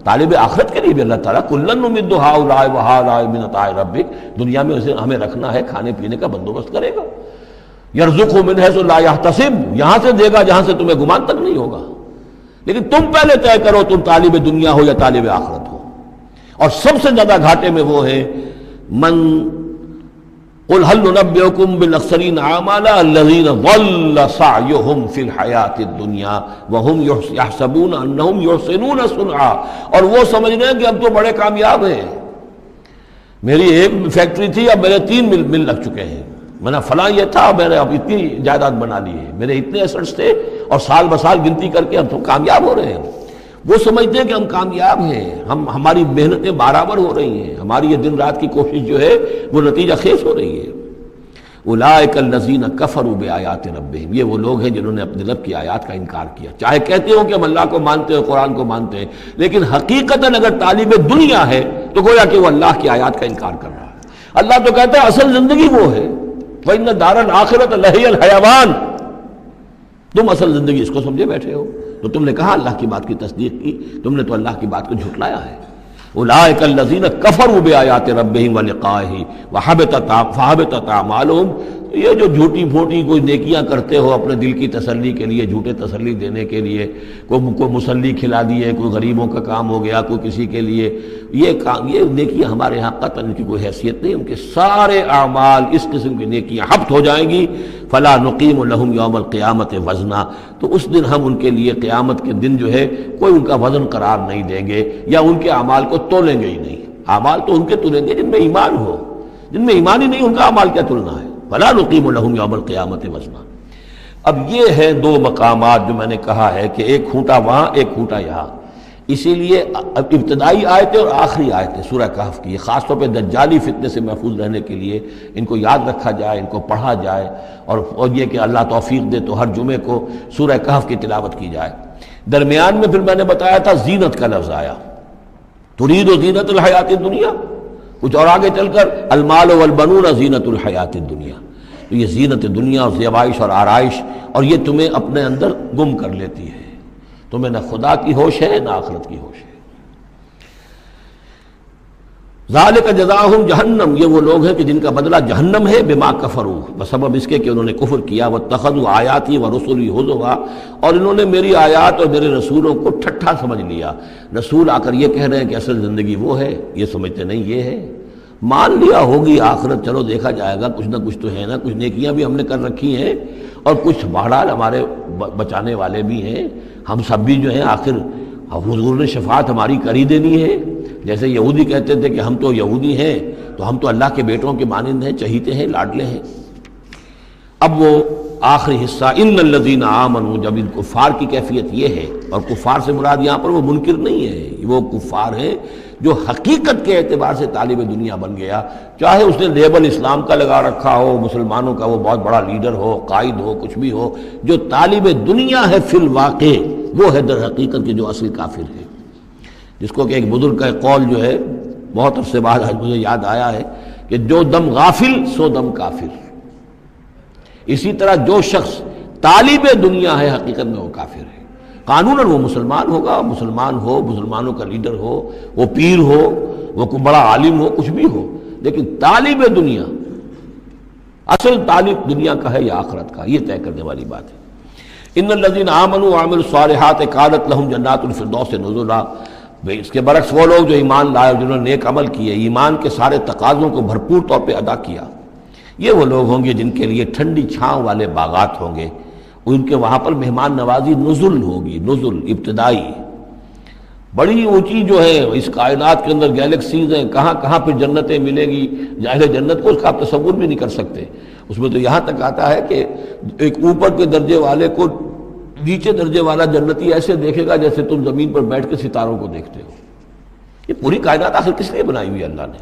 طالب آخرت کے لیے بھی اللہ تعالیٰ کلن نمد ہؤلاء وہؤلاء من عطاء ربک، دنیا میں اسے ہمیں رکھنا ہے، کھانے پینے کا بندوبست کرے گا، یرزقہ من حیث لا یحتسب، یہاں سے دے گا جہاں سے تمہیں گمان تک نہیں ہوگا، لیکن تم پہلے طے کرو تم طالب دنیا ہو یا طالب آخرت ہو۔ اور سب سے زیادہ گھاٹے میں وہ ہے من قل هل ننبئکم بالاخسرین اعمالا الذین ضل سعیہم فی الحیات الدنیا وہم یحسبون انہم یحسنون صنعا، اور وہ سمجھ رہے ہیں کہ اب تو بڑے کامیاب ہیں، میری ایک فیکٹری تھی اب میرے 3 مل لگ چکے ہیں، میں نے فلاں یہ تھا میں نے اب اتنی جائیداد بنا لی ہے، میرے اتنے ایسٹس تھے اور سال بسال گنتی کر کے ہم تو کامیاب ہو رہے ہیں۔ وہ سمجھتے ہیں کہ ہم کامیاب ہیں، ہماری محنتیں برابر ہو رہی ہیں، ہماری یہ دن رات کی کوشش جو ہے وہ نتیجہ خیز ہو رہی ہے۔ اولئک الذین کفروا بآیات ربہم، یہ وہ لوگ ہیں جنہوں نے اپنے رب کی آیات کا انکار کیا، چاہے کہتے ہوں کہ ہم اللہ کو مانتے ہیں، قرآن کو مانتے ہیں، لیکن حقیقتاً اگر طالب دنیا ہے تو گویا کہ وہ اللہ کی آیات کا انکار کر رہا ہے۔ اللہ تو کہتا ہے اصل زندگی وہ ہے، وَإِنَّ دَارَ الْآخِرَةَ لَهِيَ الْحَيَوَانُ، تم اصل زندگی اس کو سمجھے بیٹھے ہو، تو تم نے کہا اللہ کی بات کی تصدیق کی، تم نے تو اللہ کی بات کو جھٹلایا ہے۔ اولئک الذین کفروا بآیات ربہم ولقائہ فحبطت اعمالہم، یہ جو جھوٹی پھوٹی کوئی نیکیاں کرتے ہو اپنے دل کی تسلی کے لیے، جھوٹے تسلی دینے کے لیے، کوئی مسلی کھلا دیے، کوئی غریبوں کا کام ہو گیا، کوئی کسی کے لیے، یہ نیکیاں ہمارے ہاں قطعاً ان کی کوئی حیثیت نہیں، ان کے سارے اعمال اس قسم کی نیکیاں حبط ہو جائیں گی۔ فلا نقیم لہم یوم القیامت وزنا، تو اس دن ہم ان کے لیے قیامت کے دن جو ہے کوئی ان کا وزن قرار نہیں دیں گے، یا ان کے اعمال کو تولیں گے ہی نہیں۔ اعمال تو ان کے تولیں گے جن میں ایمان ہو، جن میں ایمان ہی نہیں ان کا اعمال کیا تلنا ہے۔ فلا نقیم لہم یوم القیامت وزنا۔ اب یہ ہے 2 مقامات جو میں نے کہا ہے کہ ایک کھوٹا وہاں ایک کھوٹا یہاں، اسی لیے ابتدائی آیتیں اور آخری آیتیں سورہ کہف کی خاص طور پہ دجالی فتنے سے محفوظ رہنے کے لیے ان کو یاد رکھا جائے، ان کو پڑھا جائے، اور یہ کہ اللہ توفیق دے تو ہر جمعے کو سورہ کہف کی تلاوت کی جائے۔ درمیان میں پھر میں نے بتایا تھا زینت کا لفظ آیا، ترید و زینت الحیات الدنیا، کچھ اور آگے چل کر المال والبنون زینت الحیات الدنیا، تو یہ زینت دنیا اور زیبائش اور آرائش، اور یہ تمہیں اپنے اندر گم کر لیتی ہے، تمہیں نہ خدا کی ہوش ہے نہ آخرت کی ہوش ہے۔ ذالک جزاؤہم جہنم، یہ وہ لوگ ہیں کہ جن کا بدلہ جہنم ہے، بما کفروا، بسبب اس کے کہ انہوں نے کفر کیا، واتخذوا آیاتی ورسلی ہزوا، اور انہوں نے میری آیات اور میرے رسولوں کو ٹھٹھا سمجھ لیا۔ رسول آ کر یہ کہہ رہے ہیں کہ اصل زندگی وہ ہے، یہ سمجھتے نہیں یہ ہے، مان لیا ہوگی آخرت، چلو دیکھا جائے گا، کچھ نہ کچھ تو ہے نا، کچھ نیکیاں بھی ہم نے کر رکھی ہیں اور کچھ بہرحال ہمارے بچانے والے بھی ہیں، ہم سب بھی جو ہیں آخر حضور نے شفاعت ہماری کر ہی دینی ہے۔ جیسے یہودی کہتے تھے کہ ہم تو یہودی ہیں تو ہم تو اللہ کے بیٹوں کے مانند ہیں، چہیتے ہیں، لاڈلے ہیں۔ اب وہ آخری حصہ ان الذین آمنوا، جب ان کفار کی کیفیت یہ ہے، اور کفار سے مراد یہاں پر وہ منکر نہیں ہے، وہ کفار ہیں جو حقیقت کے اعتبار سے طالب دنیا بن گیا، چاہے اس نے لیبل اسلام کا لگا رکھا ہو، مسلمانوں کا وہ بہت بڑا لیڈر ہو، قائد ہو، کچھ بھی ہو، جو طالب دنیا ہے فی الواقع وہ ہے در حقیقت کے جو اصل کافر ہے، جس کو کہ ایک بزرگ کا قول جو ہے بہت عرصے بعد آج مجھے یاد آیا ہے کہ جو دم غافل سو دم کافر۔ اسی طرح جو شخص طالب دنیا ہے حقیقت میں وہ کافر ہے۔ قانوناً وہ مسلمان ہوگا، مسلمان ہو، مسلمانوں کا لیڈر ہو، وہ پیر ہو، وہ کوئی بڑا عالم ہو، کچھ بھی ہو، لیکن طالب دنیا، اصل طالب دنیا کا ہے یا آخرت کا، یہ طے کرنے والی بات ہے۔ ان الذین آمنوا وعملوا الصالحات کانت لہم جنات الفردوس نزلا، اس کے برعکس وہ لوگ جو ایمان لائے، جنہوں نے نیک عمل کیے، ایمان کے سارے تقاضوں کو بھرپور طور پہ ادا کیا، یہ وہ لوگ ہوں گے جن کے لیے ٹھنڈی چھاؤں والے باغات ہوں گے، ان کے وہاں پر مہمان نوازی نزل ہوگی، نزل ابتدائی، بڑی اونچی جو ہے اس کائنات کے اندر گیلیکسیز ہیں، کہاں کہاں پہ جنتیں ملیں گی، اہل جنت کو اس کا آپ تصور بھی نہیں کر سکتے۔ اس میں تو یہاں تک آتا ہے کہ ایک اوپر کے درجے والے کو نیچے درجے والا جنتی ایسے دیکھے گا جیسے تم زمین پر بیٹھ کے ستاروں کو دیکھتے ہو۔ یہ پوری کائنات آخر کس لیے بنائی ہوئی اللہ نے؟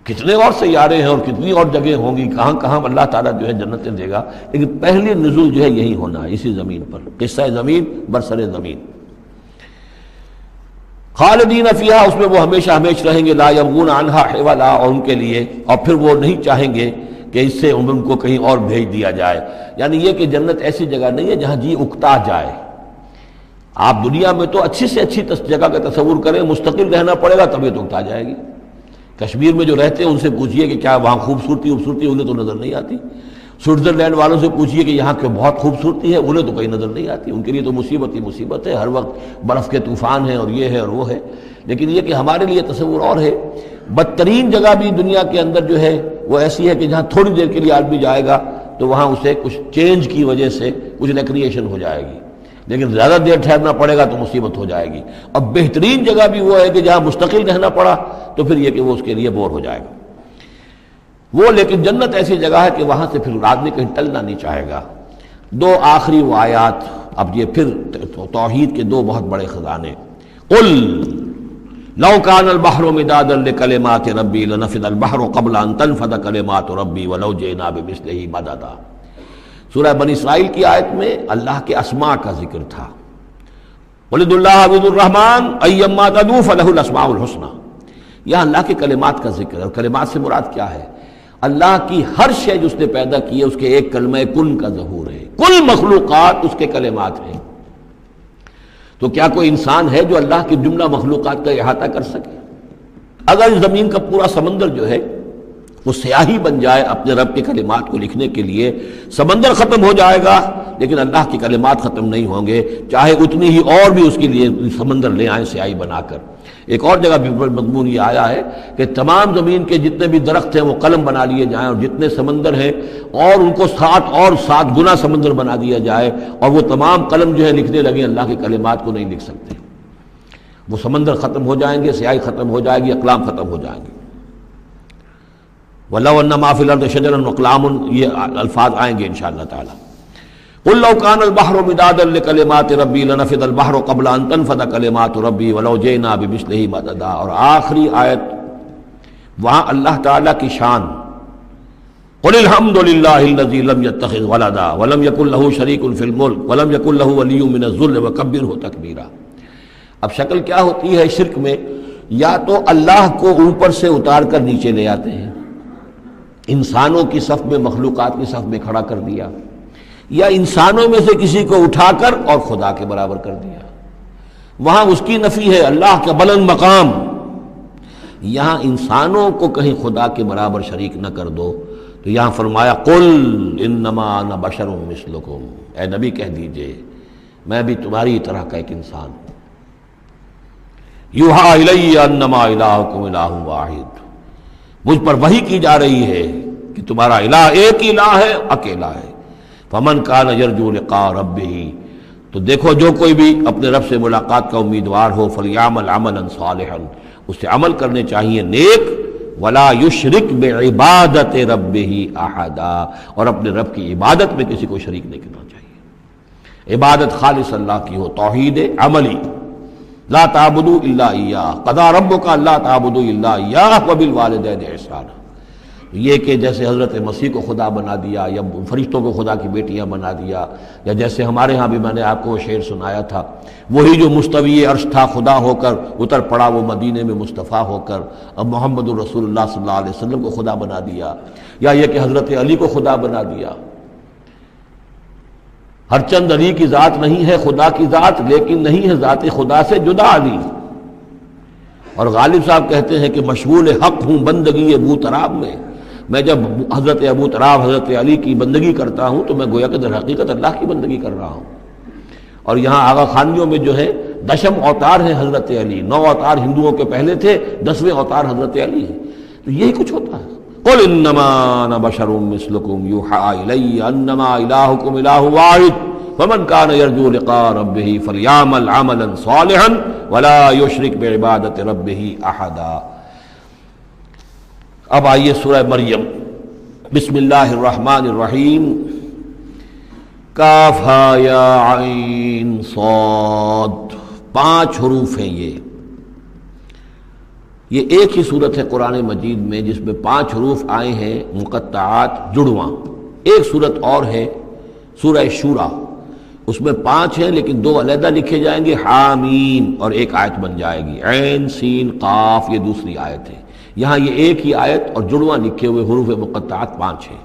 کتنے اور سیارے ہیں اور کتنی اور جگہیں ہوں گی، کہاں کہاں اللہ تعالیٰ جو ہے جنتیں دے گا، لیکن پہلی نزول جو ہے یہی ہونا ہے، اسی زمین پر، قصہ زمین برسر زمین۔ خالدین فیہا، اس میں وہ ہمیشہ ہمیش رہیں گے، لا یبغون عنہا حولا، اور ان کے لیے، اور پھر وہ نہیں چاہیں گے کہ اس سے ان کو کہیں اور بھیج دیا جائے، یعنی یہ کہ جنت ایسی جگہ نہیں ہے جہاں جی اکتا جائے۔ آپ دنیا میں تو اچھی سے اچھی جگہ کا تصور کریں، مستقل رہنا پڑے گا طبیعت اکتا جائے گی۔ کشمیر میں جو رہتے ہیں ان سے پوچھئے کہ کیا وہاں خوبصورتی انہیں تو نظر نہیں آتی، سوئٹزرلینڈ والوں سے پوچھئے کہ یہاں کی بہت خوبصورتی ہے، انہیں تو کہیں نظر نہیں آتی، ان کے لیے تو مصیبت ہی مصیبت ہے، ہر وقت برف کے طوفان ہیں اور یہ ہے اور وہ ہے، لیکن یہ کہ ہمارے لیے تصور اور ہے۔ بدترین جگہ بھی دنیا کے اندر جو ہے وہ ایسی ہے کہ جہاں تھوڑی دیر کے لیے آدمی جائے گا تو وہاں اسے کچھ چینج کی وجہ سے کچھ ریکریشن ہو جائے گی، لیکن زیادہ دیر ٹھہرنا پڑے گا تو مصیبت ہو جائے گی۔ اب بہترین جگہ بھی وہ ہے کہ جہاں مستقل رہنا پڑا تو پھر یہ کہ وہ اس کے لیے بور ہو جائے گا وہ، لیکن جنت ایسی جگہ ہے کہ وہاں سے پھر آدمی کہیں ٹلنا نہیں چاہے گا۔ دو آخری وہ آیات، اب یہ پھر توحید کے دو بہت بڑے خزانے۔ قل لو کان البحر مدادا لکلمات ربی لنفد البحر قبل ان تنفد کلمات ربی ولو جئنا بمثلہ مددا۔ سورہ بنی اسرائیل کی آیت میں اللہ کے اسماء کا ذکر تھا، وَلِدُ اللَّهَ عَبِدُ الرَّحْمَنِ أَيَّمَّا تَدْعُوا فَلَهُ الْأَسْمَاءُ الْحُسْنَى۔ یہاں اللہ کے کلمات کا ذکر ہے، اور کلمات سے مراد کیا ہے؟ اللہ کی ہر شے جو اس نے پیدا کی ہے اس کے ایک کلمہ کن کا ظہور ہے، کل مخلوقات اس کے کلمات ہیں۔ تو کیا کوئی انسان ہے جو اللہ کی جملہ مخلوقات کا احاطہ کر سکے؟ اگر زمین کا پورا سمندر جو ہے وہ سیاہی بن جائے اپنے رب کے کلمات کو لکھنے کے لیے، سمندر ختم ہو جائے گا لیکن اللہ کے کلمات ختم نہیں ہوں گے، چاہے اتنی ہی اور بھی اس کے لیے سمندر لے آئیں سیاہی بنا کر۔ ایک اور جگہ بھی مضمون یہ آیا ہے کہ تمام زمین کے جتنے بھی درخت ہیں وہ قلم بنا لیے جائیں، اور جتنے سمندر ہیں اور ان کو 7 گنا سمندر بنا دیا جائے، اور وہ تمام قلم جو ہے لکھنے لگیں، اللہ کے کلمات کو نہیں لکھ سکتے۔ وہ سمندر ختم ہو جائیں گے، سیاہی ختم ہو جائے گی، اقلام ختم ہو جائیں گے۔ وَلَوْ أَنَّ مَا فِي الْأَرْضِ شَجَرٌ وَأَقْلَامٌ، یہ الفاظ آئیں گے انشاءاللہ تعالی۔ قُل لَّوْ كَانَ الْبَحْرُ مِدَادًا لِّكَلِمَاتِ رَبِّي لَنَفِدَ الْبَحْرُ قَبْلَ أَن تَنفَدَ كَلِمَاتُ رَبِّي وَلَوْ جِئْنَا بِمِثْلِهِ مَدَدًا۔ اور آخری آیت وہاں اللہ تعالیٰ کی شان، قُلِ الْحَمْدُ لِلَّهِ الَّذِي لَمْ يَتَّخِذْ وَلَدًا وَلَمْ يَكُن لَّهُ شَرِيكٌ فِي الْمُلْكِ وَلَمْ يَكُن لَّهُ وَلِيٌّ مِّنَ الذُّلِّ وَكَبِّرْهُ تَكْبِيرًا۔ اب شکل کیا ہوتی ہے شرک میں؟ یا تو اللہ کو اوپر سے اتار کر نیچے لے آتے ہیں، انسانوں کی صف میں، مخلوقات کی صف میں کھڑا کر دیا، یا انسانوں میں سے کسی کو اٹھا کر اور خدا کے برابر کر دیا۔ وہاں اس کی نفی ہے، اللہ کا بلند مقام۔ یہاں انسانوں کو کہیں خدا کے برابر شریک نہ کر دو، تو یہاں فرمایا قل انما انا بشر مثلکم، اے نبی کہہ دیجئے میں بھی تمہاری طرح کا ایک انسان ہوں۔ یوحی الی انما الہکم الہ واحد، مجھ پر وحی کی جا رہی ہے کہ تمہارا الہ ایک الہ ہے، اکیلا ہے۔ فمن کان یرجو لقاء ربہ، تو دیکھو جو کوئی بھی اپنے رب سے ملاقات کا امیدوار ہو، فلیعمل عملا صالحا، اس سے عمل کرنے چاہیے نیک، ولا یشرک بعبادت ربہ احدا، اور اپنے رب کی عبادت میں کسی کو شریک نہیں کرنا چاہیے۔ عبادت خالص اللہ کی ہو، توحید عملی، لا تعبدوا الا ایاہ، قضى ربک الا تعبدوا الا ایاہ وبالوالدین احسانا۔ یہ کہ جیسے حضرت مسیح کو خدا بنا دیا یا فرشتوں کو خدا کی بیٹیاں بنا دیا، یا جیسے ہمارے ہاں بھی میں نے آپ کو وہ شعر سنایا تھا، وہی جو مستوی عرش تھا خدا ہو کر اتر پڑا وہ مدینے میں مصطفیٰ ہو کر، اب محمد الرسول اللہ صلی اللہ علیہ وسلم کو خدا بنا دیا، یا یہ کہ حضرت علی کو خدا بنا دیا۔ ہر چند علی کی ذات نہیں ہے خدا کی ذات، لیکن نہیں ہے ذات خدا سے جدا علی۔ اور غالب صاحب کہتے ہیں کہ مشغول حق ہوں بندگی ابو تراب میں جب حضرت ابو تراب حضرت علی کی بندگی کرتا ہوں تو میں گویا کہ در حقیقت اللہ کی بندگی کر رہا ہوں۔ اور یہاں آغا خانیوں میں جو ہے 10 اوتار ہیں حضرت علی، 9 اوتار ہندوؤں کے پہلے تھے، 10ویں اوتار حضرت علی ہیں۔ تو یہی کچھ ہوتا ہے۔ قل انما انا بشر مثلکم یوحی الی انما الہکم الہ واحد فمن کان یرجو لقاء ربہ فلیعمل عملا صالحا ولا یشرک بعبادۃ ربہ احدا۔ اب آئیے سورہ مریم، بسم اللہ الرحمن الرحیم، کاف ہا یا عین صاد، 5 حروف ہیں یہ ایک ہی صورت ہے قرآن مجید میں جس میں 5 حروف آئے ہیں مقطعات جڑواں۔ ایک صورت اور ہے سورہ شورا، اس میں 5 ہیں لیکن 2 علیحدہ لکھے جائیں گے، حامیم، اور ایک آیت بن جائے گی، عین سین قاف، یہ دوسری آیت ہے۔ یہاں یہ ایک ہی آیت اور جڑواں لکھے ہوئے حروف مقطعات 5 ہیں۔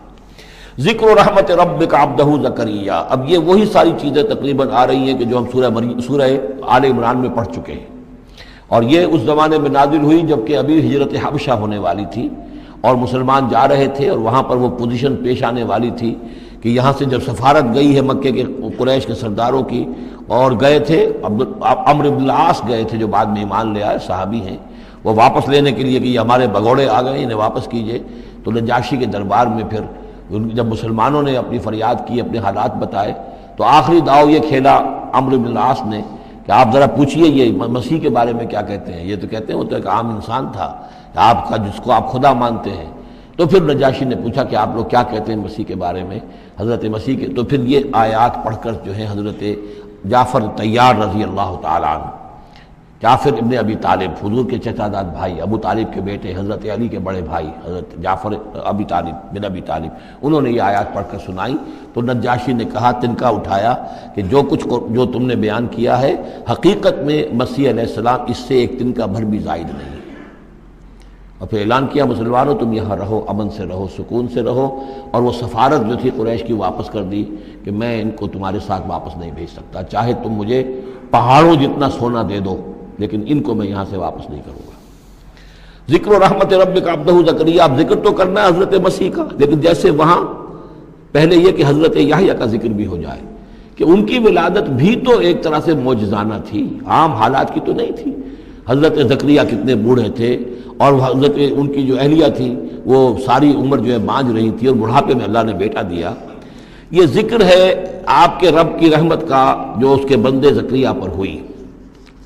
ذکر رحمت ربک عبدہ زکریا، اب یہ وہی ساری چیزیں تقریباً آ رہی ہیں کہ جو ہم سورہ آل عمران میں پڑھ چکے ہیں، اور یہ اس زمانے میں نازل ہوئی جبکہ ابھی ہجرت حبشہ ہونے والی تھی اور مسلمان جا رہے تھے، اور وہاں پر وہ پوزیشن پیش آنے والی تھی کہ یہاں سے جب سفارت گئی ہے مکے کے قریش کے سرداروں کی، اور گئے تھے عمرو بن العاص گئے تھے جو بعد میں ایمان لے آئے، صحابی ہیں، وہ واپس لینے کے لیے کہ یہ ہمارے بگوڑے آ گئے انہیں واپس کیجئے، تو نجاشی کے دربار میں پھر جب مسلمانوں نے اپنی فریاد کی، اپنے حالات بتائے، تو آخری داؤ یہ کھیلا عمرو بن العاص نے کہ آپ ذرا پوچھئے یہ مسیح کے بارے میں کیا کہتے ہیں۔ یہ تو کہتے ہیں وہ تو ایک عام انسان تھا آپ کا جس کو آپ خدا مانتے ہیں۔ تو پھر نجاشی نے پوچھا کہ آپ لوگ کیا کہتے ہیں مسیح کے بارے میں، حضرت مسیح کے، تو پھر یہ آیات پڑھ کر جو ہے حضرت جعفر طیار رضی اللہ تعالیٰ عنہ، جعفر ابن ابی طالب، حضور کے چچا داد بھائی، ابو طالب کے بیٹے، حضرت علی کے بڑے بھائی حضرت جعفر ابی طالب بن ابی طالب، انہوں نے یہ آیات پڑھ کر سنائی۔ تو نجاشی نے کہا، تنکا اٹھایا کہ جو تم نے بیان کیا ہے حقیقت میں مسیح علیہ السلام اس سے ایک تنکا بھر بھی زائد نہیں ہے۔ اور پھر اعلان کیا، مسلمانوں تم یہاں رہو، امن سے رہو، سکون سے رہو، اور وہ سفارت جو تھی قریش کی واپس کر دی کہ میں ان کو تمہارے ساتھ واپس نہیں بھیج سکتا، چاہے تم مجھے پہاڑوں جتنا سونا دے دو لیکن ان کو میں یہاں سے واپس نہیں کروں گا۔ ذکر و رحمت ربک عبدہ زکریا، اب ذکر تو کرنا ہے حضرت مسیح کا، لیکن جیسے وہاں پہلے یہ کہ حضرت یحییٰ کا ذکر بھی ہو جائے کہ ان کی ولادت بھی تو ایک طرح سے معجزانہ تھی، عام حالات کی تو نہیں تھی۔ حضرت زکریا کتنے بوڑھے تھے، اور حضرت ان کی جو اہلیہ تھی وہ ساری عمر جو ہے بانجھ رہی تھی، اور بڑھاپے میں اللہ نے بیٹا دیا۔ یہ ذکر ہے آپ کے رب کی رحمت کا جو اس کے بندے زکریا پر ہوئی،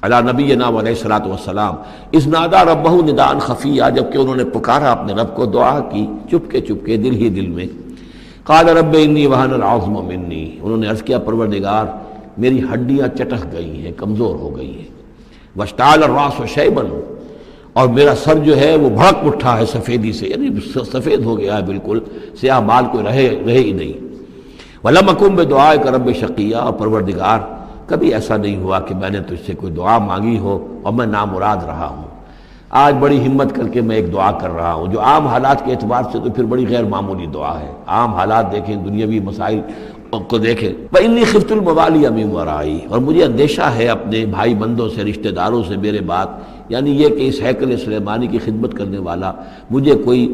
علی نبینا علیہ الصلوۃ والسلام، اذ نادى ربہ نداء خفیا، جبکہ انہوں نے پکارا اپنے رب کو، دعا کی چپکے چپکے دل ہی دل میں۔ قال رب انی وہن العظم منی، انہوں نے عرض کیا پروردگار میری ہڈیاں چٹک گئی ہیں، کمزور ہو گئی ہیں، واشتعل الراس شیبا، اور میرا سر جو ہے وہ بھڑک اٹھا ہے سفیدی سے، یعنی سفید ہو گیا ہے بالکل، سیاہ بال کوئی رہے ہی نہیں۔ ولم اکن بدعائک رب شقیا، اور پروردگار کبھی ایسا نہیں ہوا کہ میں نے تجھ سے کوئی دعا مانگی ہو اور میں نامراد رہا ہوں۔ آج بڑی ہمت کر کے میں ایک دعا کر رہا ہوں جو عام حالات کے اعتبار سے تو پھر بڑی غیر معمولی دعا ہے، عام حالات دیکھیں، دنیاوی مسائل کو دیکھیں۔ وَإِنِّي خِفْتُ الْمَوَالِيَ مِن وَرَائِي، اور مجھے اندیشہ ہے اپنے بھائی بندوں سے، رشتہ داروں سے میرے بعد، یعنی یہ کہ اس ہیکل سلیمانی کی خدمت کرنے والا مجھے کوئی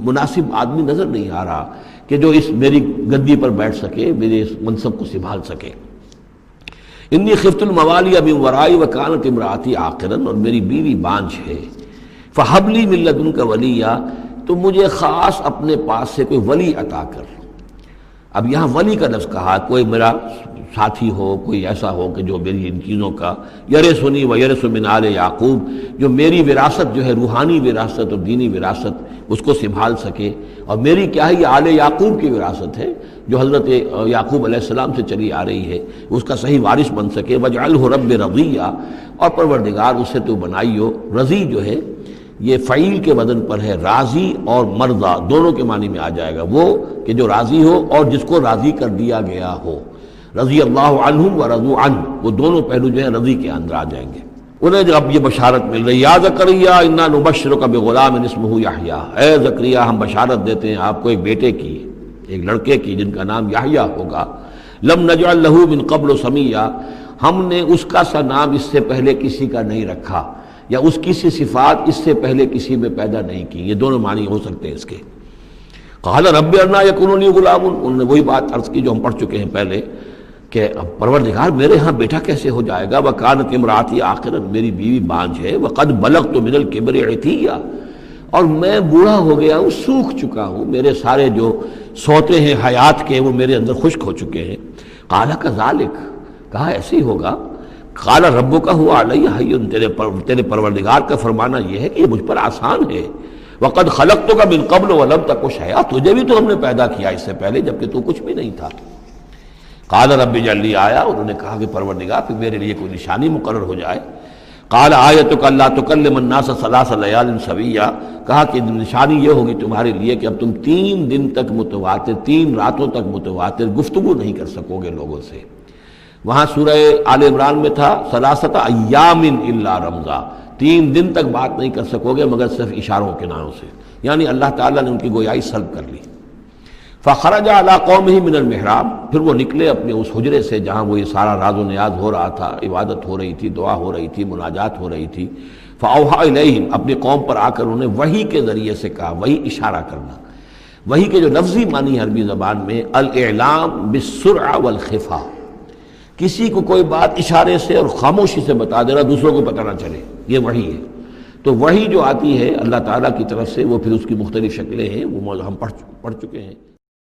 مناسب آدمی نظر نہیں آ رہا کہ جو اس میری گدی پر بیٹھ سکے، میرے اس منصب کو سنبھال سکے۔ انی خفت الموالی من ورائی وکانت امراتی عاقرا، اور میری بیوی بانجھ ہے، فہب لی من لدنک ولیا، تو مجھے خاص اپنے پاس سے کوئی ولی عطا کر۔ اب یہاں ولی کا لفظ کہا، کوئی میرا ساتھی ہو، کوئی ایسا ہو کہ جو میری ان چیزوں کا یرثنی و یرث من آل یعقوب، جو میری وراثت جو ہے روحانی وراثت اور دینی وراثت اس کو سنبھال سکے، اور میری کیا ہے یہ آل یعقوب کی وراثت ہے جو حضرت یعقوب علیہ السلام سے چلی آ رہی ہے، اس کا صحیح وارث بن سکے۔ وجعلہ رب رضیہ، اور پروردگار اسے تو بنائیو۔ رضی جو ہے یہ فعیل کے وزن پر ہے، راضی اور مرضی دونوں کے معنی میں آ جائے گا، وہ کہ جو راضی ہو اور جس کو راضی کر دیا گیا ہو۔ رضی اللہ عنہم ورضوا عنہ، وہ دونوں پہلو جو ہیں رضی کے اندر آ جائیں گے۔ انہیں جب اب یہ بشارت مل رہی، یا زکریا انا نبشرک بغلام اسمہ یحییٰ، اے زکریا ہم بشارت دیتے ہیں آپ کو ایک بیٹے کی، ایک لڑکے کی جن کا نام یحییٰ ہوگا۔ لم نجعل لہ من قبل سمیہ، ہم نے اس کا سا نام اس سے پہلے کسی کا نہیں رکھا، یا اس کی سی صفات اس سے پہلے کسی میں پیدا نہیں کی۔ یہ دونوں معنی ہو سکتے ہیں اس کے۔ قال رب انا یکون لی غلام، انہوں نے وہی بات عرض کی جو ہم پڑھ چکے ہیں پہلے کہ اب پروردگار میرے ہاں بیٹا کیسے ہو جائے گا؟ وکانت امراتی عاقرا، میری بیوی بانجھ ہے، وقد بلغت من الکبر عتیہ، اور میں بوڑھا ہو گیا ہوں، سوکھ چکا ہوں، میرے سارے جو سوتے ہیں حیات کے وہ میرے اندر خشک ہو چکے ہیں۔ قال کذالک، کہا ایسے ہی ہوگا۔ قال ربک هو علی حی، تیرے پروردگار کا فرمانا یہ ہے کہ یہ مجھ پر آسان ہے۔ وقد خلقتک من قبل ولم تک شیئا، تجھے بھی تو ہم نے پیدا کیا اس سے پہلے جبکہ تو کچھ بھی نہیں تھا۔ قال رب اجعل لی آیا، انہوں نے کہا کہ پروردگار پھر میرے لیے کوئی نشانی مقرر ہو جائے۔ قال آیتک الا تکلم الناس ثلاث لیال سویا، کہا کہ نشانی یہ ہوگی تمہارے لیے کہ اب تم 3 دن تک متواتر، 3 راتوں تک متواتر گفتگو نہیں کر سکو گے لوگوں سے۔ وہاں سورہ آل عمران میں تھا ثلاثۃ ایام الا رمزا، 3 دن تک بات نہیں کر سکو گے مگر صرف اشاروں کے ناموں سے، یعنی اللہ تعالیٰ نے ان کی گویائی سلب کر لی۔ فخرج علی قومہ من المحراب، پھر وہ نکلے اپنے اس حجرے سے جہاں وہ یہ سارا راز و نیاز ہو رہا تھا، عبادت ہو رہی تھی، دعا ہو رہی تھی، مناجات ہو رہی تھی۔ فاوحی الیہم، اپنی قوم پر آ کر انہوں نے وحی کے ذریعے سے کہا، وحی اشارہ کرنا، وحی کے جو لفظی معنی ہے عربی زبان میں الاعلام بالسرعہ والخفا، کسی کو کوئی بات اشارے سے اور خاموشی سے بتا دینا، دوسروں کو پتہ نہ چلے، یہ وحی ہے۔ تو وحی جو آتی ہے اللہ تعالیٰ کی طرف سے وہ پھر اس کی مختلف شکلیں ہیں، وہ ہم پڑھ چکے ہیں۔